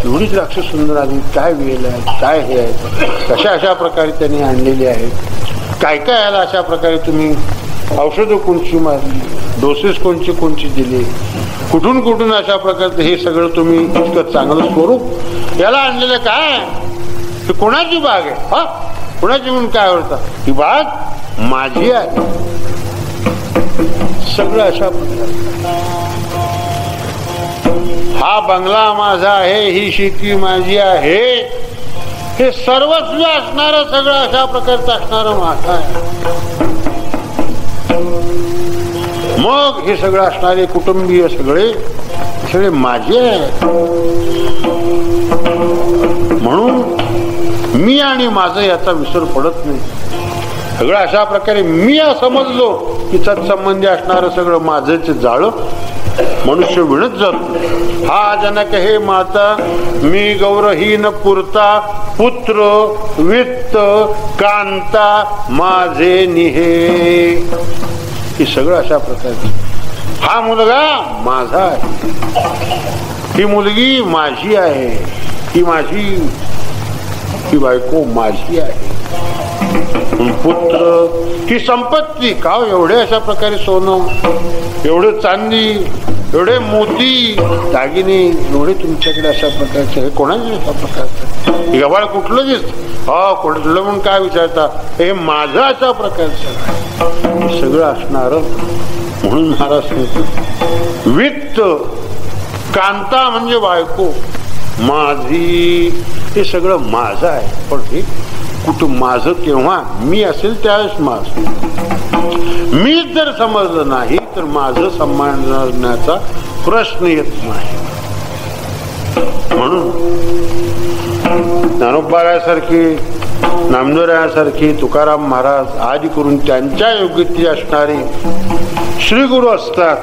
एवढी द्राक्ष सुंदर आली, काय वेल आहे, काय हे आहे, कशा अशा प्रकारे त्यांनी आणलेली आहेत, काय काय याला अशा प्रकारे तुम्ही औषधं कोणची मारली, डोसेस कोणची दिली, कुठून कुठून अशा प्रकारचं हे सगळं तुम्ही इतकं चांगलं स्वरूप याला आणलेलं काय? ही कोणाची बाग आहे? हा कोणाची म्हणून काय आवडतं? ही बाग माझी आहे. सगळं अशा प्रकारे. हा बंगला माझा आहे, ही शेती माझी आहे, हे सर्वस्व असणारं सगळं अशा प्रकारचं असणारं माझं आहे. मग हे सगळं असणारे कुटुंबीय सगळे सगळे माझे आहेत. म्हणून मी आणि माझं याचा विसर पडत नाही. सगळं अशा प्रकारे मी समजलो की तत्संबंधी असणारं सगळं माझंच जाळं मनुष्य विणत जातो. हा जनक हे माता मी गौरहीन पुरता पुत्र वित्त कांता माझे निहे. ही सगळं अशा प्रकारचं. हा मुलगा माझा आहे, ही मुलगी माझी आहे, ही बायको माझी आहे. पुत्र ही संपत्ती का एवढे अशा प्रकारे सोनं, एवढे चांदी, एवढे मोती दागिने एवढे तुमच्याकडे अशा प्रकारचे हे कोणाचे अशा प्रकारचं. गव्हाळ कुठलं दिसत कुठलं म्हणून काय विचारता, हे माझं अशा प्रकारचं सगळं असणार. म्हणून महाराज वित्त कांता म्हणजे बायको माझी, हे सगळं माझं आहे. पण हे कुठं माझं केव्हा मी असेल त्यावेळेस माझं. मीच जर समजलं नाही तर माझं समजण्याचा प्रश्न येत नाही. म्हणून ज्ञानोबासारखी, नामदेवरायासारखी, तुकाराम महाराज आदी करून त्यांच्या योग्यते असणारे श्री गुरु असतात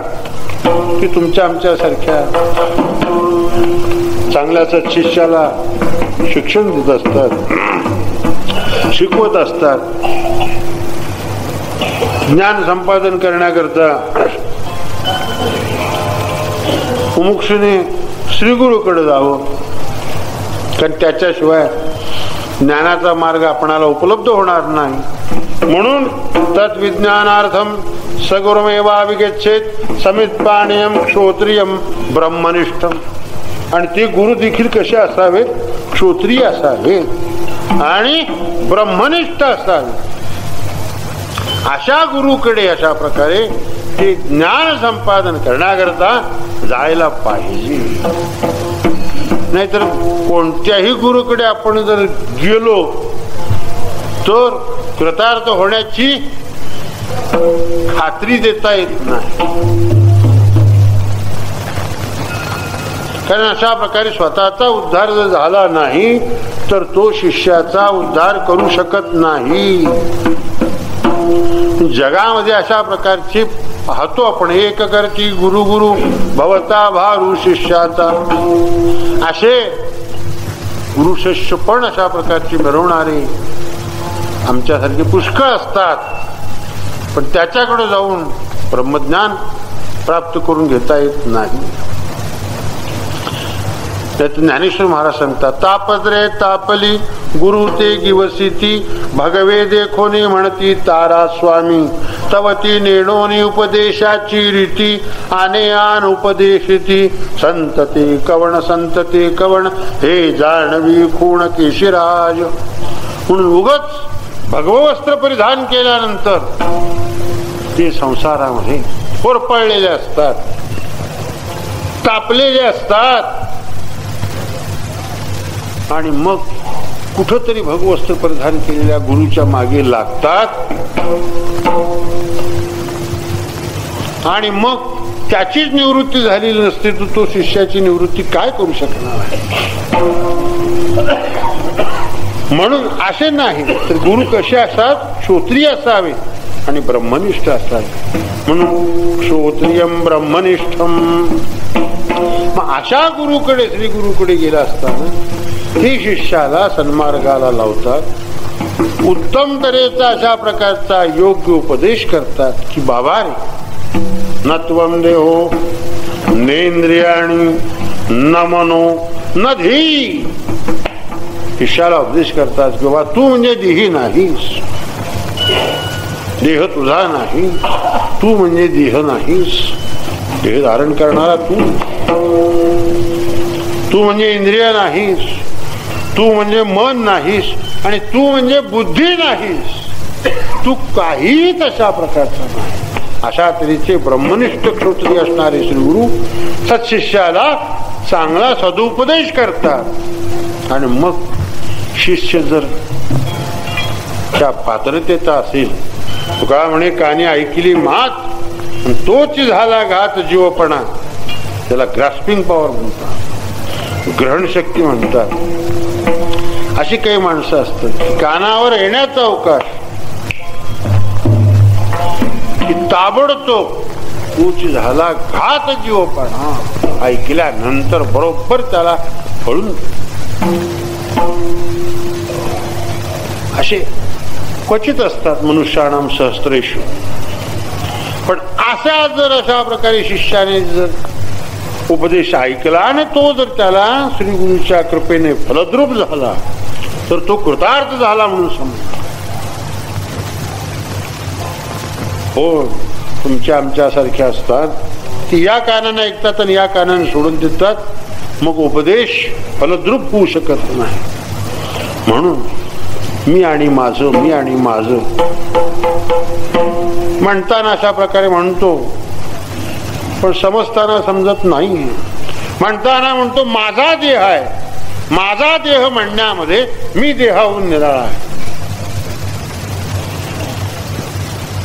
की तुमच्या आमच्यासारख्या चांगल्याच शिष्याला शिक्षण देत असतात, शिकवत असतात. ज्ञान संपादन करण्याकरता मुमुक्षुने श्री गुरुकडे जावं, कारण त्याच्याशिवाय ज्ञानाचा मार्ग आपणाला उपलब्ध होणार नाही. म्हणून तत्विज्ञानार्थम सगुरुमेवाभिगच्छेत समित्पाणीयम क्षोत्रियम ब्रह्मनिष्ठम. आणि ते गुरु देखील कसे असावेत, क्षोत्रिय असावेत आणि ब्रह्मनिष्ठ असावे. अशा गुरुकडे अशा प्रकारे ते ज्ञान संपादन करण्याकरता जायला पाहिजे. नाहीतर कोणत्याही गुरुकडे आपण जर गेलो तर कृतार्थ होण्याची खात्री देता येत नाही. कारण अशा प्रकारे स्वतःचा उद्धार जर झाला नाही तर तो शिष्याचा उद्धार करू शकत नाही. जगामध्ये अशा प्रकारची पाहतो आपण, एक करती गुरु गुरु भवता भारू शिष्याचा. असे गुरु शिष्य पण अशा प्रकारची मिरवणारे आमच्यासारखे पुष्कळ असतात. पण त्याच्याकडे जाऊन ब्रह्मज्ञान प्राप्त करून घेता येत नाही. ज्ञानेश्वर महाराज सांगतात, तापद्रे तापली गुरु ते गिवसिती भगवे देखोनी म्हणती तारा स्वामी तवती नेणोनी उपदेशाची रीती आने आन उपदेशिती संतते कवण हे जाणवी खूण केशिराज. म्हणून उगच भगवस्त्र परिधान केल्यानंतर ते संसारामध्ये होरपळलेले असतात, तापलेले असतात. आणि मग कुठंतरी भगवस्त्र परिधान केलेल्या गुरुच्या मागे लागतात आणि मग त्याचीच निवृत्ती झालेली नसते तर तो शिष्याची निवृत्ती काय करू शकणार आहे. म्हणून असे नाही तर गुरु कसे असतात, क्षोत्रिय असावे आणि ब्रह्मनिष्ठ असावे. म्हणून क्षोत्रियम ब्रह्मनिष्ठम. मग अशा गुरुकडे, श्री गुरुकडे गेला असताना ते शिष्याला सन्मार्गाला लावतात, उत्तम तऱ्हेचा अशा प्रकारचा योग्य उपदेश करतात की बाबा रे न त्वं देहो नेंद्रियाणी न मनो न धी. शिष्याला उपदेश करतात की बाबा तू म्हणजे देही नाहीस, देह तुझा नाही, तू म्हणजे देह नाहीस, देह धारण करणारा तू म्हणजे इंद्रिय नाहीस, तू म्हणजे मन नाहीस आणि तू म्हणजे बुद्धी नाहीस. तू काही तशा प्रकारचा नाही. अशा तऱ्हेचे ब्रह्मनिष्ठ श्रोत्री असणारे श्री गुरु सत्शिष्याला चांगला सदुपदेश करतात. आणि मग शिष्य जर त्या पात्रतेचा असेल, तुका म्हणे कानी ऐकली मात तोच झाला घात जीवपणा, त्याला ग्रास्पिंग पॉवर म्हणतात, ग्रहण शक्ती म्हणतात. अशी काही माणसं असतात कानावर येण्याचा अवकाश की ताबडतोब तोच झाला घात जीवपणा ऐकल्यानंतर बरोबर त्याला फळून. असे क्वचित असतात मनुष्याणाम सहस्रेषु. पण अशा प्रकारे शिष्याने जर उपदेश ऐकला आणि तो जर त्याला श्री गुरुच्या कृपेने फलद्रूप झाला तर तो कृतार्थ झाला म्हणून समजा. हो, तुमच्या आमच्या सारख्या असतात ती या कानाने ऐकतात आणि या कानाने सोडून देतात, मग उपदेश फलद्रूप होऊ शकत नाही. म्हणून मी आणि माझं, मी आणि माझं म्हणताना अशा प्रकारे म्हणतो, पण समजताना समजत नाही. म्हणताना म्हणतो माझा देह आहे, माझा देह म्हणण्यामध्ये मी देहाहून निराळा आहे.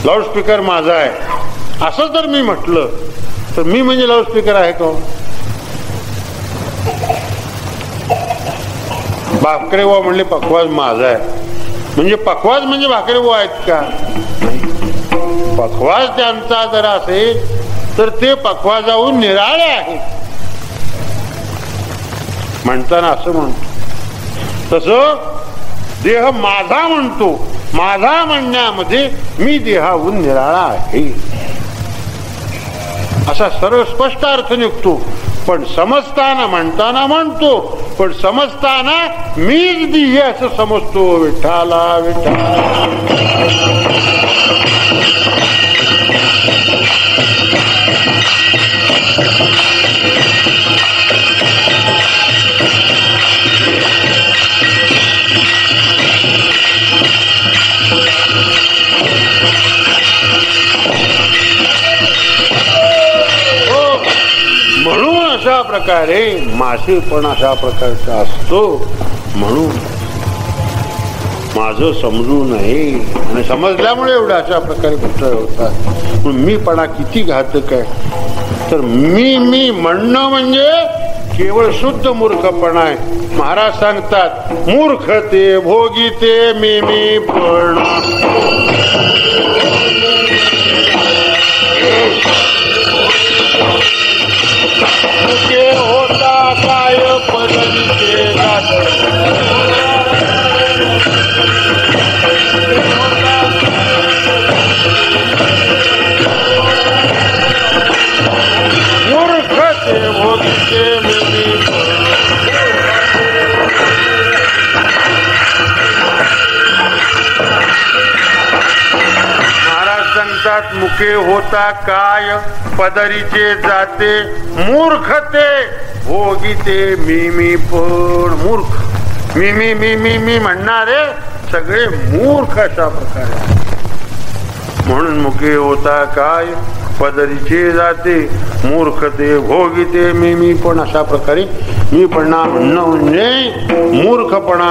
लाऊडस्पीकर माझा आहे असं जर मी म्हटलं तर मी म्हणजे लाऊडस्पीकर आहे का? भाकरेवा म्हणले पखवाज माझा आहे म्हणजे पखवाज म्हणजे भाकरेवा आहेत का? पखवाज त्यांचा जर असेल तर ते पखवाजाहून निराळे आहे म्हणताना असं म्हणतो. तसं देह माझा म्हणतो, माझा म्हणण्यामध्ये मी देहाहून निराळा आहे असा सरळ स्पष्ट अर्थ निघतो. पण समजताना म्हणताना म्हणतो, पण समजताना मीच देह असं समजतो. विठ्ठला विठ्ठला अशा प्रकारे मासे पण अशा प्रकारचा असतो. म्हणून माझं समजू नये आणि समजल्यामुळे एवढं अशा प्रकारे गोष्टी होतात. पण मीपणा किती घातक आहे. तर मी म्हणणं म्हणजे केवळ शुद्ध मूर्खपणा आहे. महाराज सांगतात मूर्खते भोगीते मी पण होता काय पदरीचे मूर्खते भोगीचे महाराज सांगतात मुके होता काय पदरीचे जाते मूर्खते भोगीते मी पण. मूर्ख मी म्हणणारे सगळे मूर्ख अशा प्रकारे. म्हणून मुके होता काय पदरीचे जाते मूर्खते भोगीते मी पण. अशा प्रकारे मीपणा म्हणणं म्हणजे मूर्खपणा,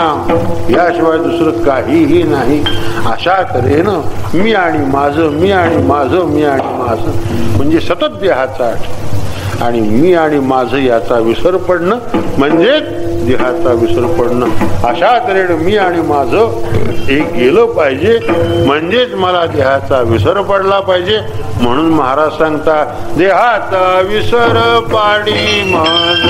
याशिवाय दुसरं काहीही नाही. अशा तऱ्हेनं मी आणि माझं, मी आणि माझं, मी आणि माझं म्हणजे सतत देहाचा आठ आणि मी आणि माझं याचा विसर पडणं म्हणजे देहाचा विसर पडणं. अशा तऱ्हेनं मी आणि माझं एक गेलं पाहिजे म्हणजेच मला देहाचा विसर पडला पाहिजे. म्हणून महाराज सांगतात देहाचा विसर पाडी माझ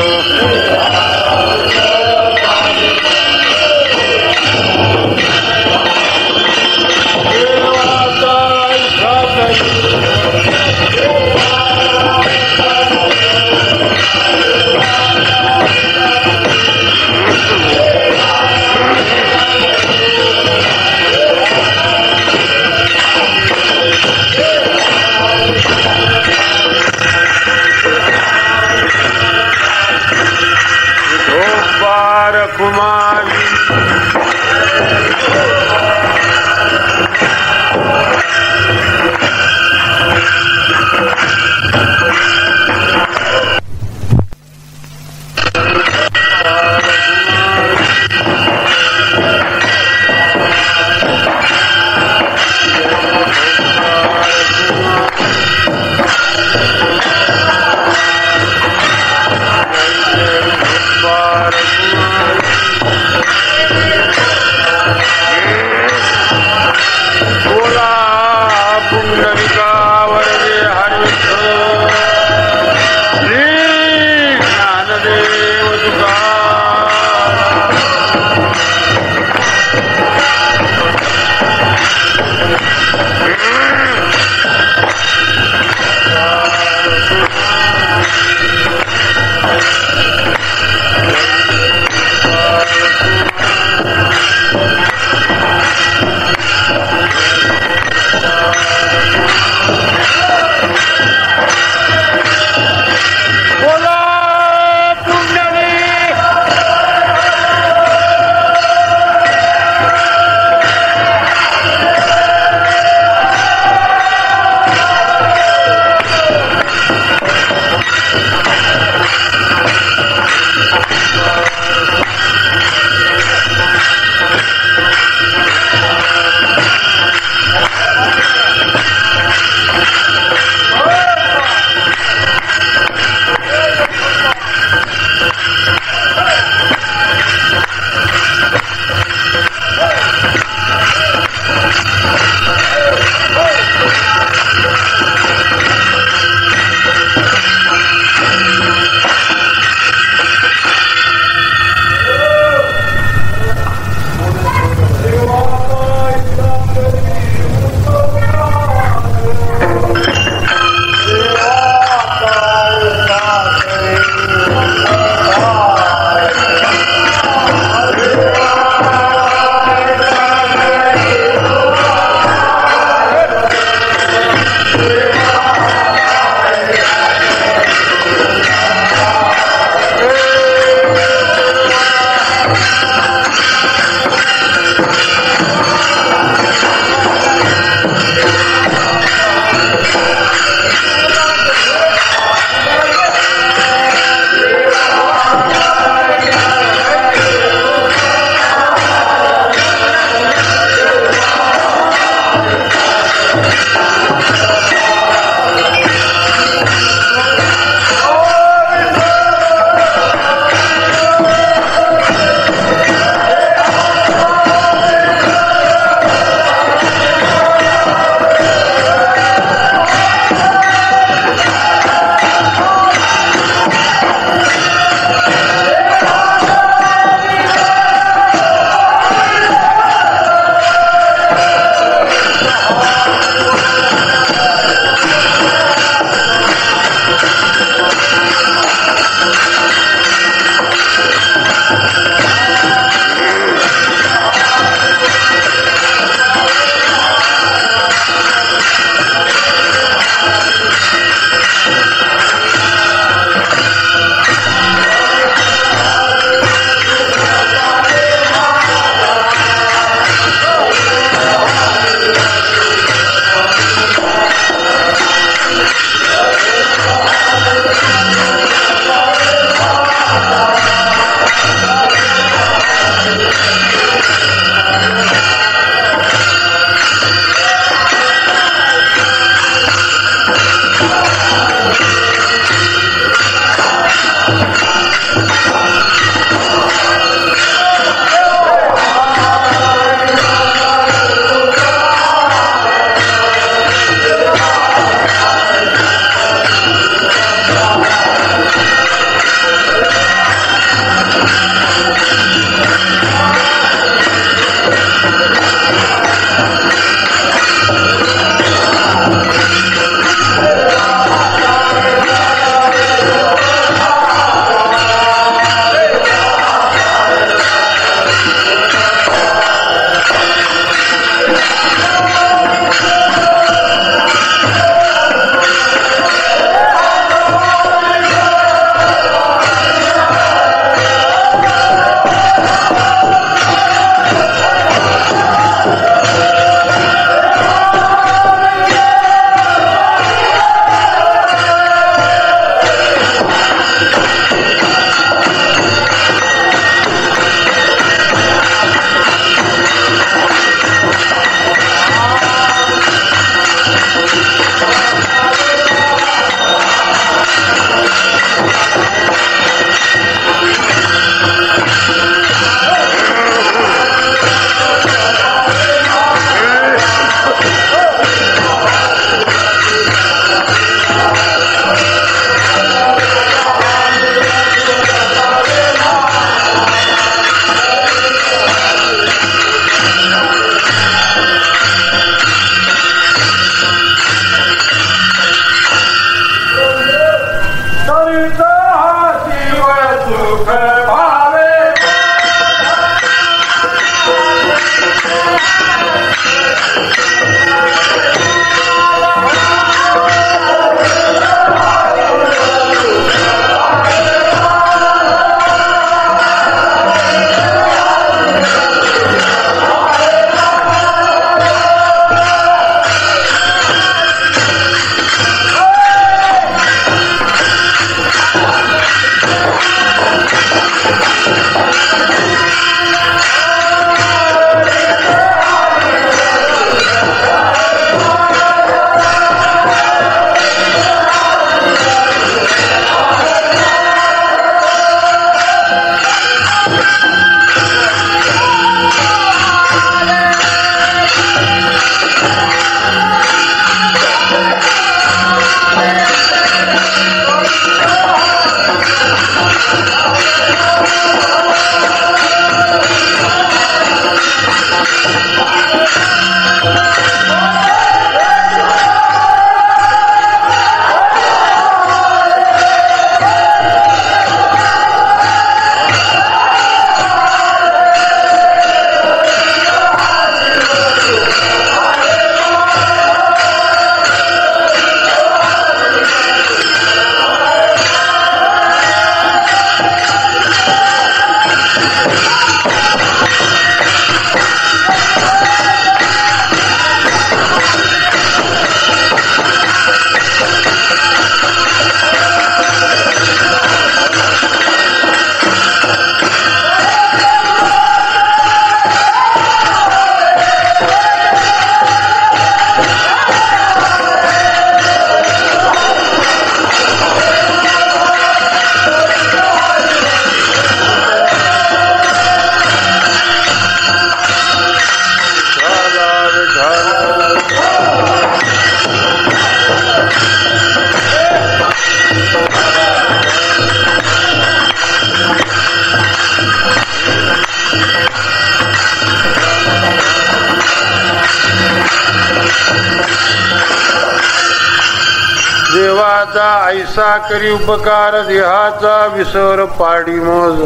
देवाचा ऐसा करी उपकार देहाचा विसर पाडी मोज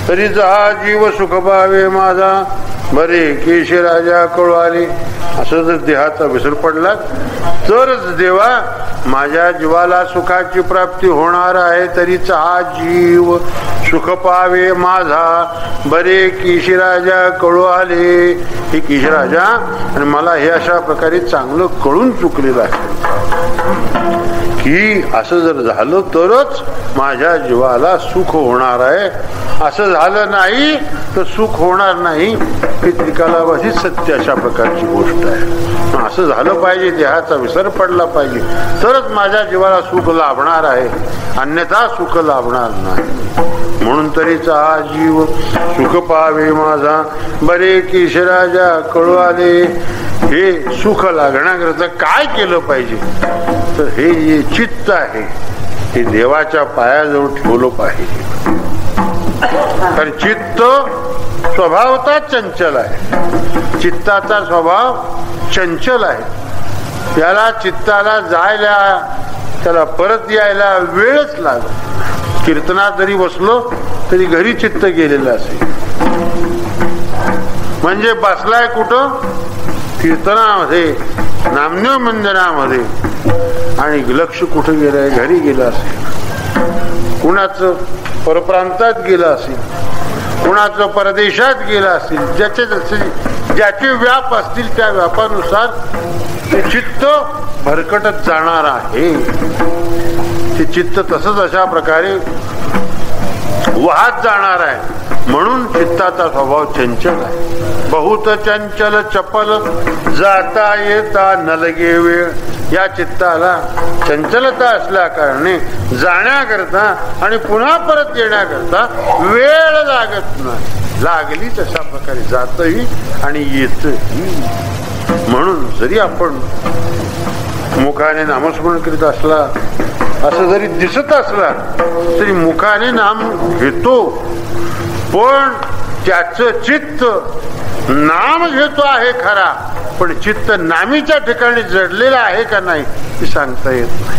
तरी जा जीव सुख पावे माझा बरे केशी राजा कळू आले. असं जर देहाचा विसर पडला तरच देवा माझ्या जीवाला सुखाची प्राप्ती होणार आहे. तरीच हा जीव सुख पावे माझा बरे केशी राजा कळू आले. हे केशी राजा आणि मला हे अशा प्रकारे चांगलं कळून चुकलेलं आहे की असं जर झालं तरच माझ्या जीवाला सुख होणार आहे. असं झालं नाही तर सुख होणार नाही. ही त्रिकालाबाधी सत्य अशा प्रकारची गोष्ट आहे. असं झालं पाहिजे, देहाचा विसर पडला पाहिजे तरच माझ्या जीवाला सुख लाभणार आहे, अन्यथा सुख लाभणार नाही. म्हणून तरीचा हा जीव सुख पावे माझा बरे केशराजा कळू आले. हे सुख लागण्याकरता काय केलं पाहिजे तर हे जे चित्त आहे हे देवाच्या पायाजवळ ठेवलं पाहिजे. कारण चित्त स्वभावता चंचल आहे. चित्ताचा स्वभाव चंचल आहे. त्याला चित्ताला जायला त्याला परत यायला वेळच लागत. कीर्तनात जरी बसलो तरी घरी चित्त गेलेलं असेल. म्हणजे बसलाय कुठं कीर्तनामध्ये नामदेव मंदिरामध्ये आणि लक्ष कुठं गेलंय घरी गेलं असेल. कुणाचं परप्रांतात गेलं असेल, कुणाचं परदेशात गेलं असेल. ज्याचे व्याप असतील त्या व्यापानुसार ते चित्त भरकटत जाणार आहे. ते चित्त तसंच अशा प्रकारे वाहत जाणार आहे. म्हणून चित्ताचा स्वभाव चंचल आहे. बहुत चंचल चपल जाता येता न लगे वेळ. या चित्ताला चंचलता असल्या कारणे जाण्याकरता आणि पुन्हा परत येण्याकरता वेळ लागत नाही. लागलीच अशा प्रकारे जातही आणि येतही. म्हणून जरी आपण मुखाने नामस्मरण करीत असला असं जरी दिसत असला तरी मुखाने नाम घेतो पण त्याचं चित्त नाम घेतो आहे खरा पण चित्त नामीच्या ठिकाणी जडलेलं आहे का नाही हे सांगता येत नाही.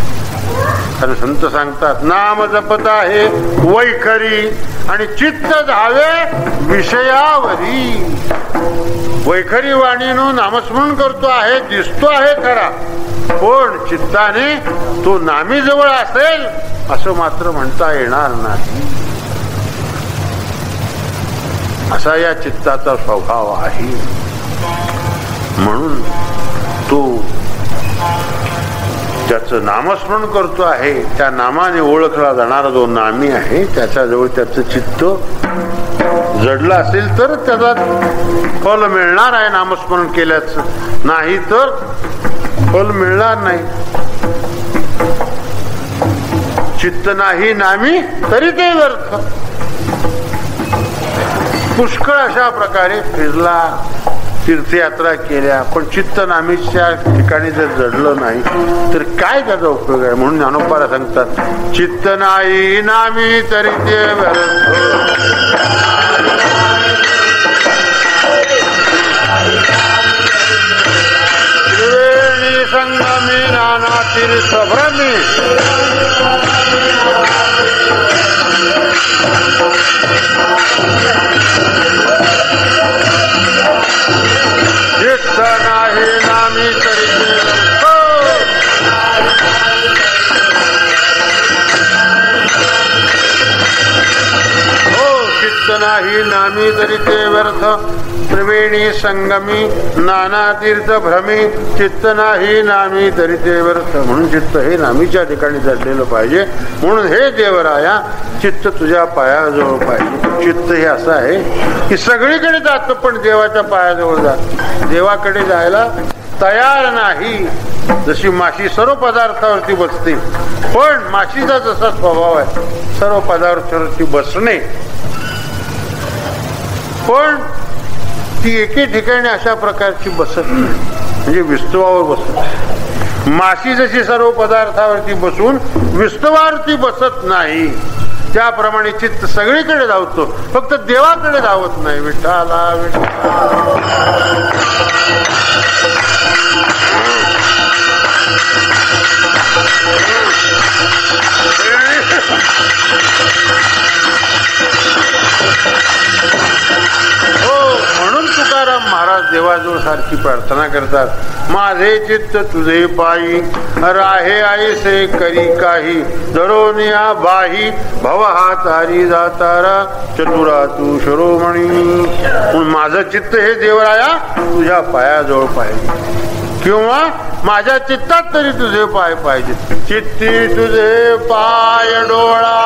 कारण संत सांगतात नाम जपत आहे वैखरी आणि चित्त धावे विषयावरी. वैखरी वाणीनं नामस्मरण करतो आहे दिसतो आहे खरा पण चित्ताने तो नामी जवळ असेल असं मात्र म्हणता येणार नाही. असा या चित्ताचा स्वभाव आहे. म्हणून तो त्याचं नामस्मरण करतो आहे त्या नामाने ओळखला जाणारा जो नामी आहे त्याच्याजवळ त्याचं चित्त जडलं असेल तर त्याला फल मिळणार आहे नामस्मरण केल्याचं. नाही तर फल मिळणार नाही. चित्त नाही नामी तरी ते व्यर्थ. पुष्कळ अशा प्रकारे फिरला तीर्थयात्रा केल्या पण चित्त नामीच्या ठिकाणी जर जडलं नाही तर काय त्याचा उपयोग आहे. म्हणून ज्ञानोबाला सांगतात चित्त नाही नामी तरी ते व्यर्थ. त्रिवेणी संगमी नाना तीर्थभ्रमी चित्त नाही नामी तरी चित्त नाही नामी तरी ते व्यर्थ. त्रिवेणी संगमी नाना तीर्थ भ्रमी चित्त नाही नामी तरी ते व्यर्थ. म्हणून चित्त हे नामीच्या ठिकाणी जडलेलं पाहिजे. म्हणून हे देवराया चित्त तुझ्या पायाजवळ पाहिजे. चित्त हे असं आहे की सगळीकडे जात पण देवाच्या पायाजवळ जात. देवाकडे जायला तयार नाही. जशी माशी सर्व पदार्थावरती बसते पण माशीचा जसा स्वभाव आहे सर्व पदार्थावरती बसणे पण ती एके ठिकाणी अशा प्रकारची बसत नाही. म्हणजे विस्तवावर बसत. माशी जशी सर्व पदार्थावरती बसून विस्तवावरती बसत नाही त्याप्रमाणे चित्त सगळीकडे धावतो फक्त देवाकडे धावत नाही. विठ्ठला विठ्ठला महाराज देवाजवळ सारखी प्रार्थना करतात, माझे चित्त तुझे पायी राहे आईसे करी काही दरोनिया बाही भव हा तारी जातारा चतुरा तू शिरोमणी. माझं चित्त हे देवराया तुझ्या पायाजवळ पाहिजे, किंवा माझ्या चित्तात तरी तुझे पाय पाहिजे. चित्ती तुझे पाय डोळा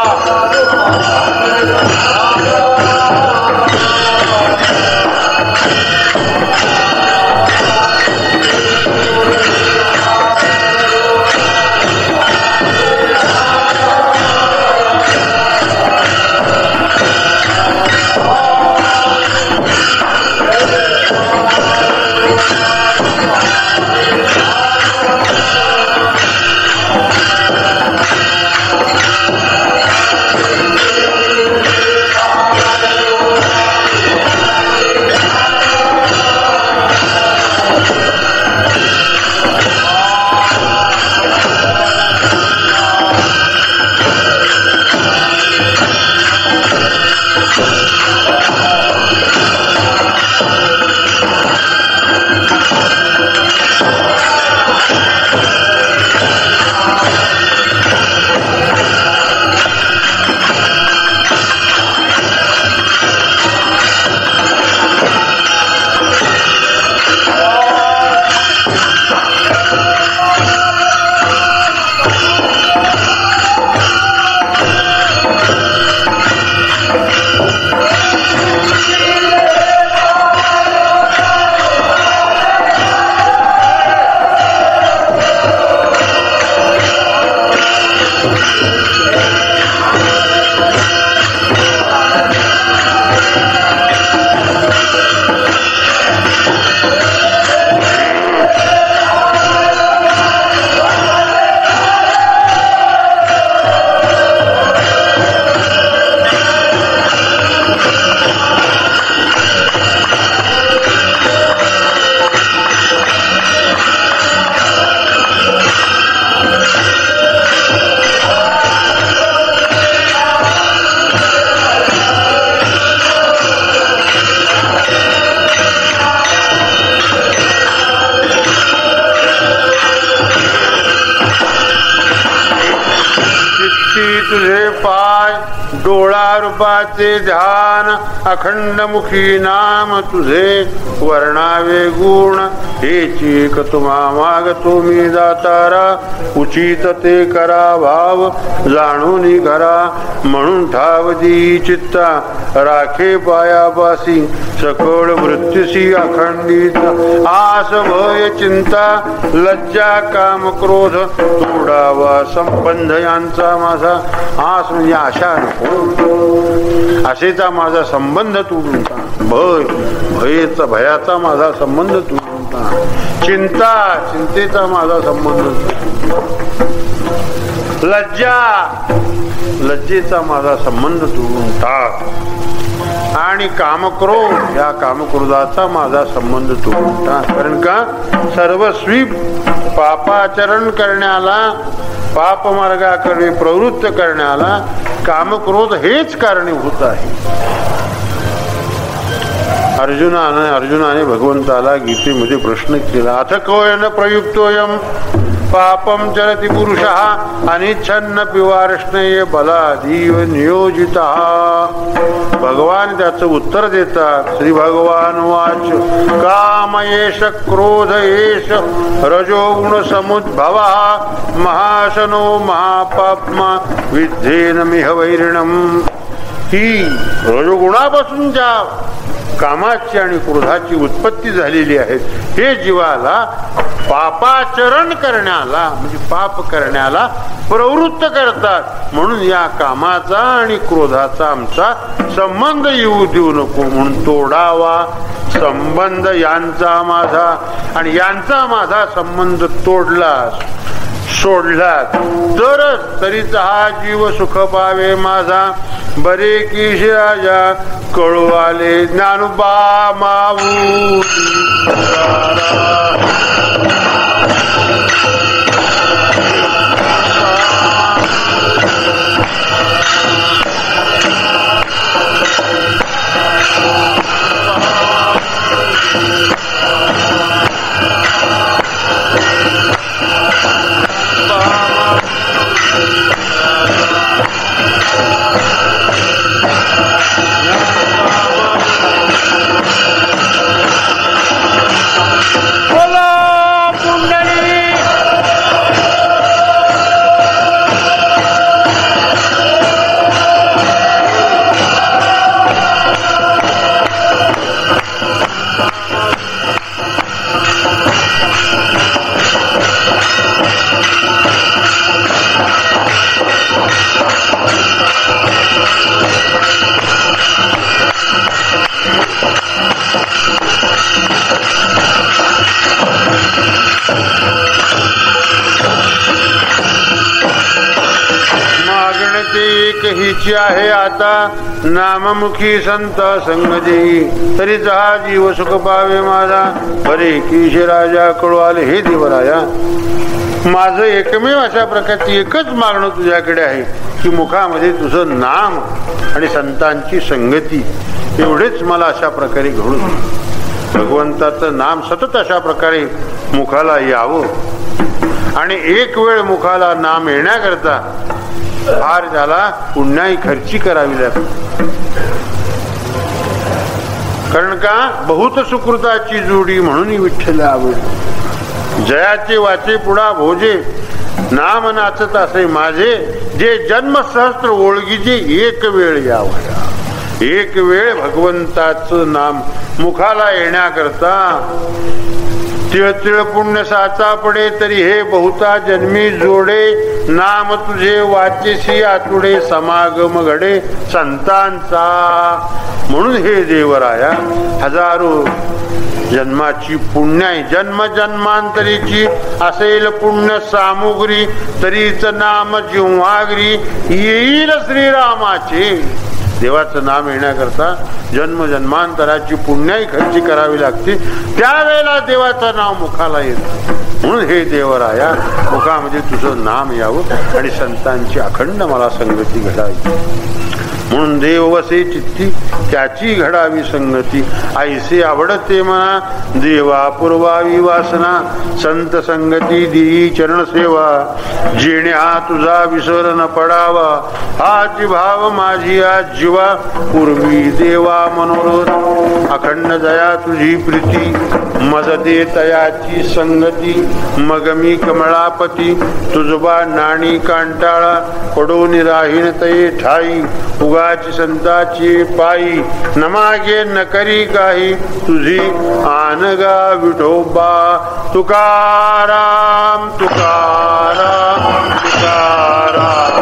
तुझे पाय डोळा रूपाचे ध्यान अखंड मुखी नाम तुझे वर्णावे गुण हेची एक तुम्हा मागतो मी दातारा उचित ते करा भाव जाणून करा म्हणून ठावदी चित्ता राखे पायापासी सकळ वृत्तीसी अखंडित आस भय चिंता लज्जा काम क्रोध तोडावा संबंध यांचा माझा आस म्हणजे आशा नको आशेचा माझा संबंध तोडून भयाचा माझा संबंध तोडून चिंतेचा माझा संबंध लज्जेचा माझा संबंध तोडून टाक आणि कामक्रोध या कामक्रोधाचा माझा संबंध तोडून टाक. कारण का सर्वस्वी पापाचरण करण्याला पाप मार्गाकडे प्रवृत्त करण्याला कामक्रोध हेच कारणीभूत आहे. अर्जुनाने भगवंताला गीतेमध्ये प्रश्न केला अथ कोयन प्रयुक्तोयम पापम चरति पुरुषः अनिच्छन्न पिवार्ष्णेय बलाधीव नियोजिता. भगवान त्याचं उत्तर देतात. श्री भगवान वाच काम एष क्रोध एष रजोगुण समुद्भव महाशनो महापाप्मा विद्धेन मिह वैरिणम. ही रजोगुणापासून ज्या कामाची आणि क्रोधाची उत्पत्ती झालेली आहे हे जीवाला पापाचरण करण्याला म्हणजे पाप करण्याला प्रवृत्त करतात. म्हणून या कामाचा आणि क्रोधाचा आमचा संबंध येऊ देऊ नको म्हणून तोडावा संबंध यांचा माझा. आणि यांचा माझा संबंध सोडला तरच तरीच हा जीव सुख पावे माझा. बरे की राजा कळू आले ज्ञानोबा माऊ. बोला पुंडलिक. एक हिची आहे आता नाममुखी संत संग देई तरी जहा जीव सुख पावे माझा बरे किश राजा कळू आले. हे देवराया माझं एकमेव अशा प्रकारची एकच मागणं तुझ्याकडे आहे की मुखामध्ये तुझं नाम आणि संतांची संगती एवढेच मला अशा प्रकारे घडून भगवंताचं नाम सतत अशा प्रकारे मुखाला यावं आणि एक वेळ मुखाला नाम येण्याकरता फार त्याला पुण्याही खर्ची करावी लागते. कारण का बहुत सुकृताची जोडी म्हणून विठ्ठल आवड जयाचे वाचे पुढा भोजे नाम नाचत असे माझे जे जन्म सहस्त्र ओळगीचे एक वेळ यावया. एक वेळ भगवंताचं नाम मुखाला येण्याकरता तिळ तिळ पुण्य साचा पडे तरी हे बहुता जन्मी जोडे नाम तुझे वाचेशी आतुडे समागम घडे संतांचा. म्हणून हे देवराया हजारो जन्माची पुण्याई जन्म जन्मांतरीची असेल पुण्य सामुग्री तरीच नाम जिव्हाग्री येईल श्रीरामाचे. देवाचं नाम येण्याकरता जन्म जन्मांतराची पुण्याई खर्ची करावी लागते त्यावेळेला देवाचं नाव मुखाला येतं. म्हणून हे देवराया मुखामध्ये तुझं नाम यावं आणि संतांची अखंड मला संगती घडावी. म्हणून देव वसे चित्ती त्याची घडावी संगती ऐसे आवडते मना देवा पुरवावी वासना संत संगती देई चरण सेवा जेणे हा तुझा विसर न पडावा हाची भाव माझी आज जीवा पूर्वी देवा मनोरथ अखंड दया तुझी प्रीती मज दे तयाची संगती मग मी कमळापती तुझबा नाणी कांटाळा पडून राहीन तये ठाई उगाची संताची पायी नमागे न करी काही तुझी आनगा विठोबा. तुकाराम तुकाराम तुकाराम.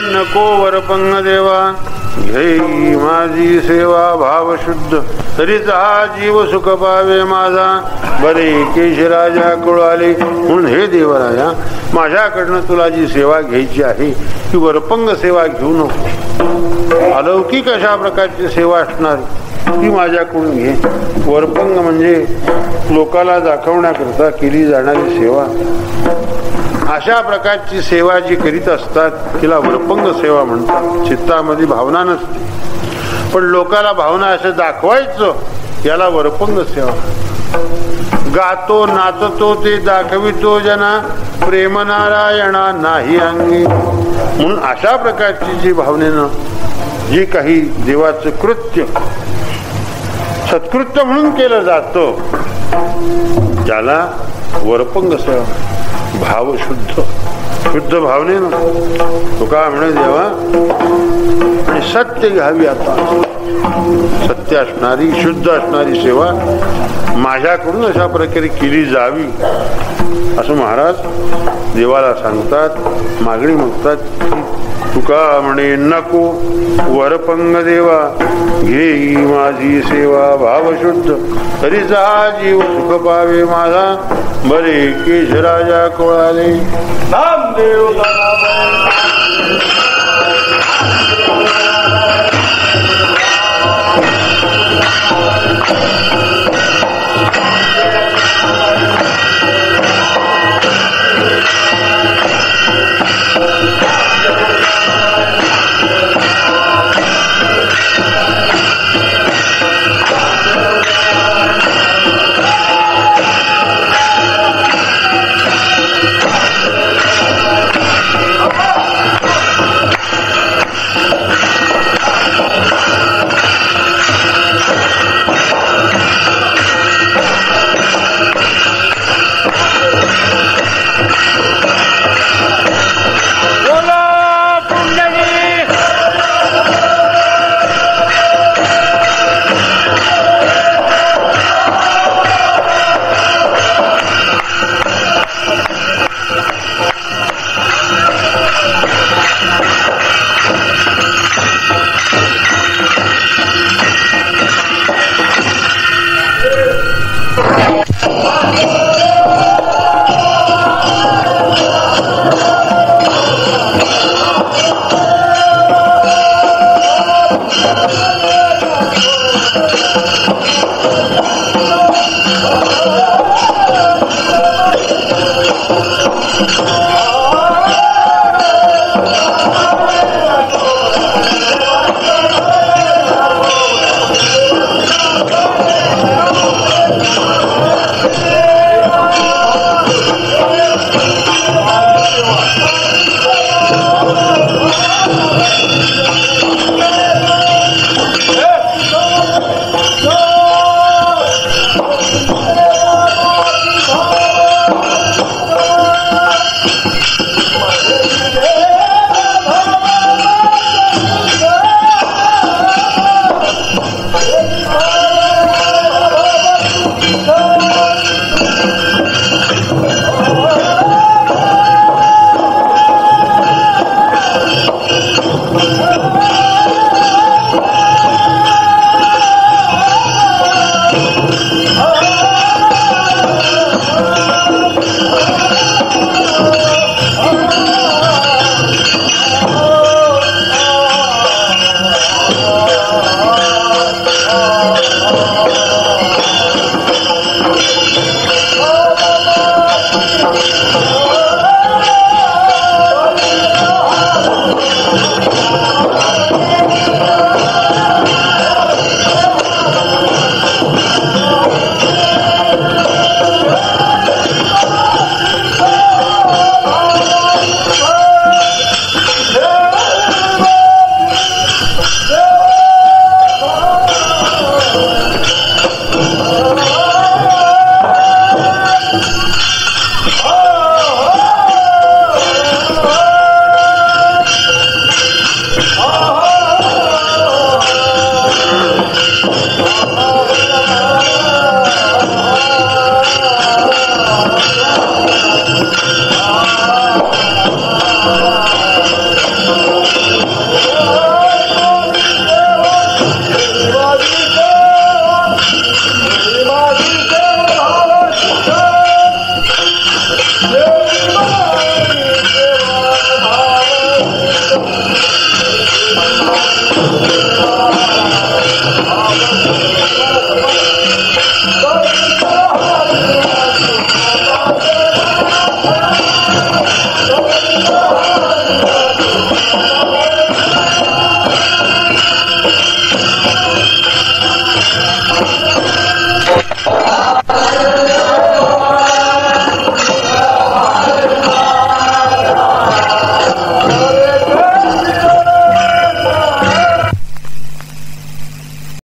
नको वरपंग देवा, घेई माझी सेवा भाव शुद्ध, तरीच हा जीव सुख पावे माझा, बरे केशराजा कुळाले. म्हणून हे देवराया, माझ्याकडनं तुला जी सेवा घ्यायची आहे ती वरपंग सेवा घेऊ नको. अलौकिक अशा प्रकारची सेवा असणार ती माझ्याकडून घे. वरपंग म्हणजे लोकाला दाखवण्याकरता केली जाणारी सेवा. अशा प्रकारची सेवा जी करीत असतात तिला वरपंग सेवा म्हणतात. चित्तामध्ये भावना नसते, पण लोकाला भावना असं दाखवायचं याला वरपंग सेवा. गातो नाचतो ते दाखवितो जना, प्रेम नारायणा नाही अंगी. म्हणून अशा प्रकारची जी भावनेनं जी काही देवाचं कृत्य सत्कृत्य म्हणून केलं जातं त्याला वरपंग सेवा. भाव शुद्ध, शुद्ध भावनेनं तुका म्हणे देवा, आणि सत्य घ्यावी. आता सत्य असणारी शुद्ध असणारी सेवा माझ्याकडून अशा प्रकारे केली जावी असं महाराज देवाला सांगतात, मागणी मागतात. तुका म्हणे नको वरपंग देवा, घेई माझी सेवा भाव शुद्ध, तरीच हा जीव सुख पावे माझा, बरे केशराजा कोळाले. नामदेव आहे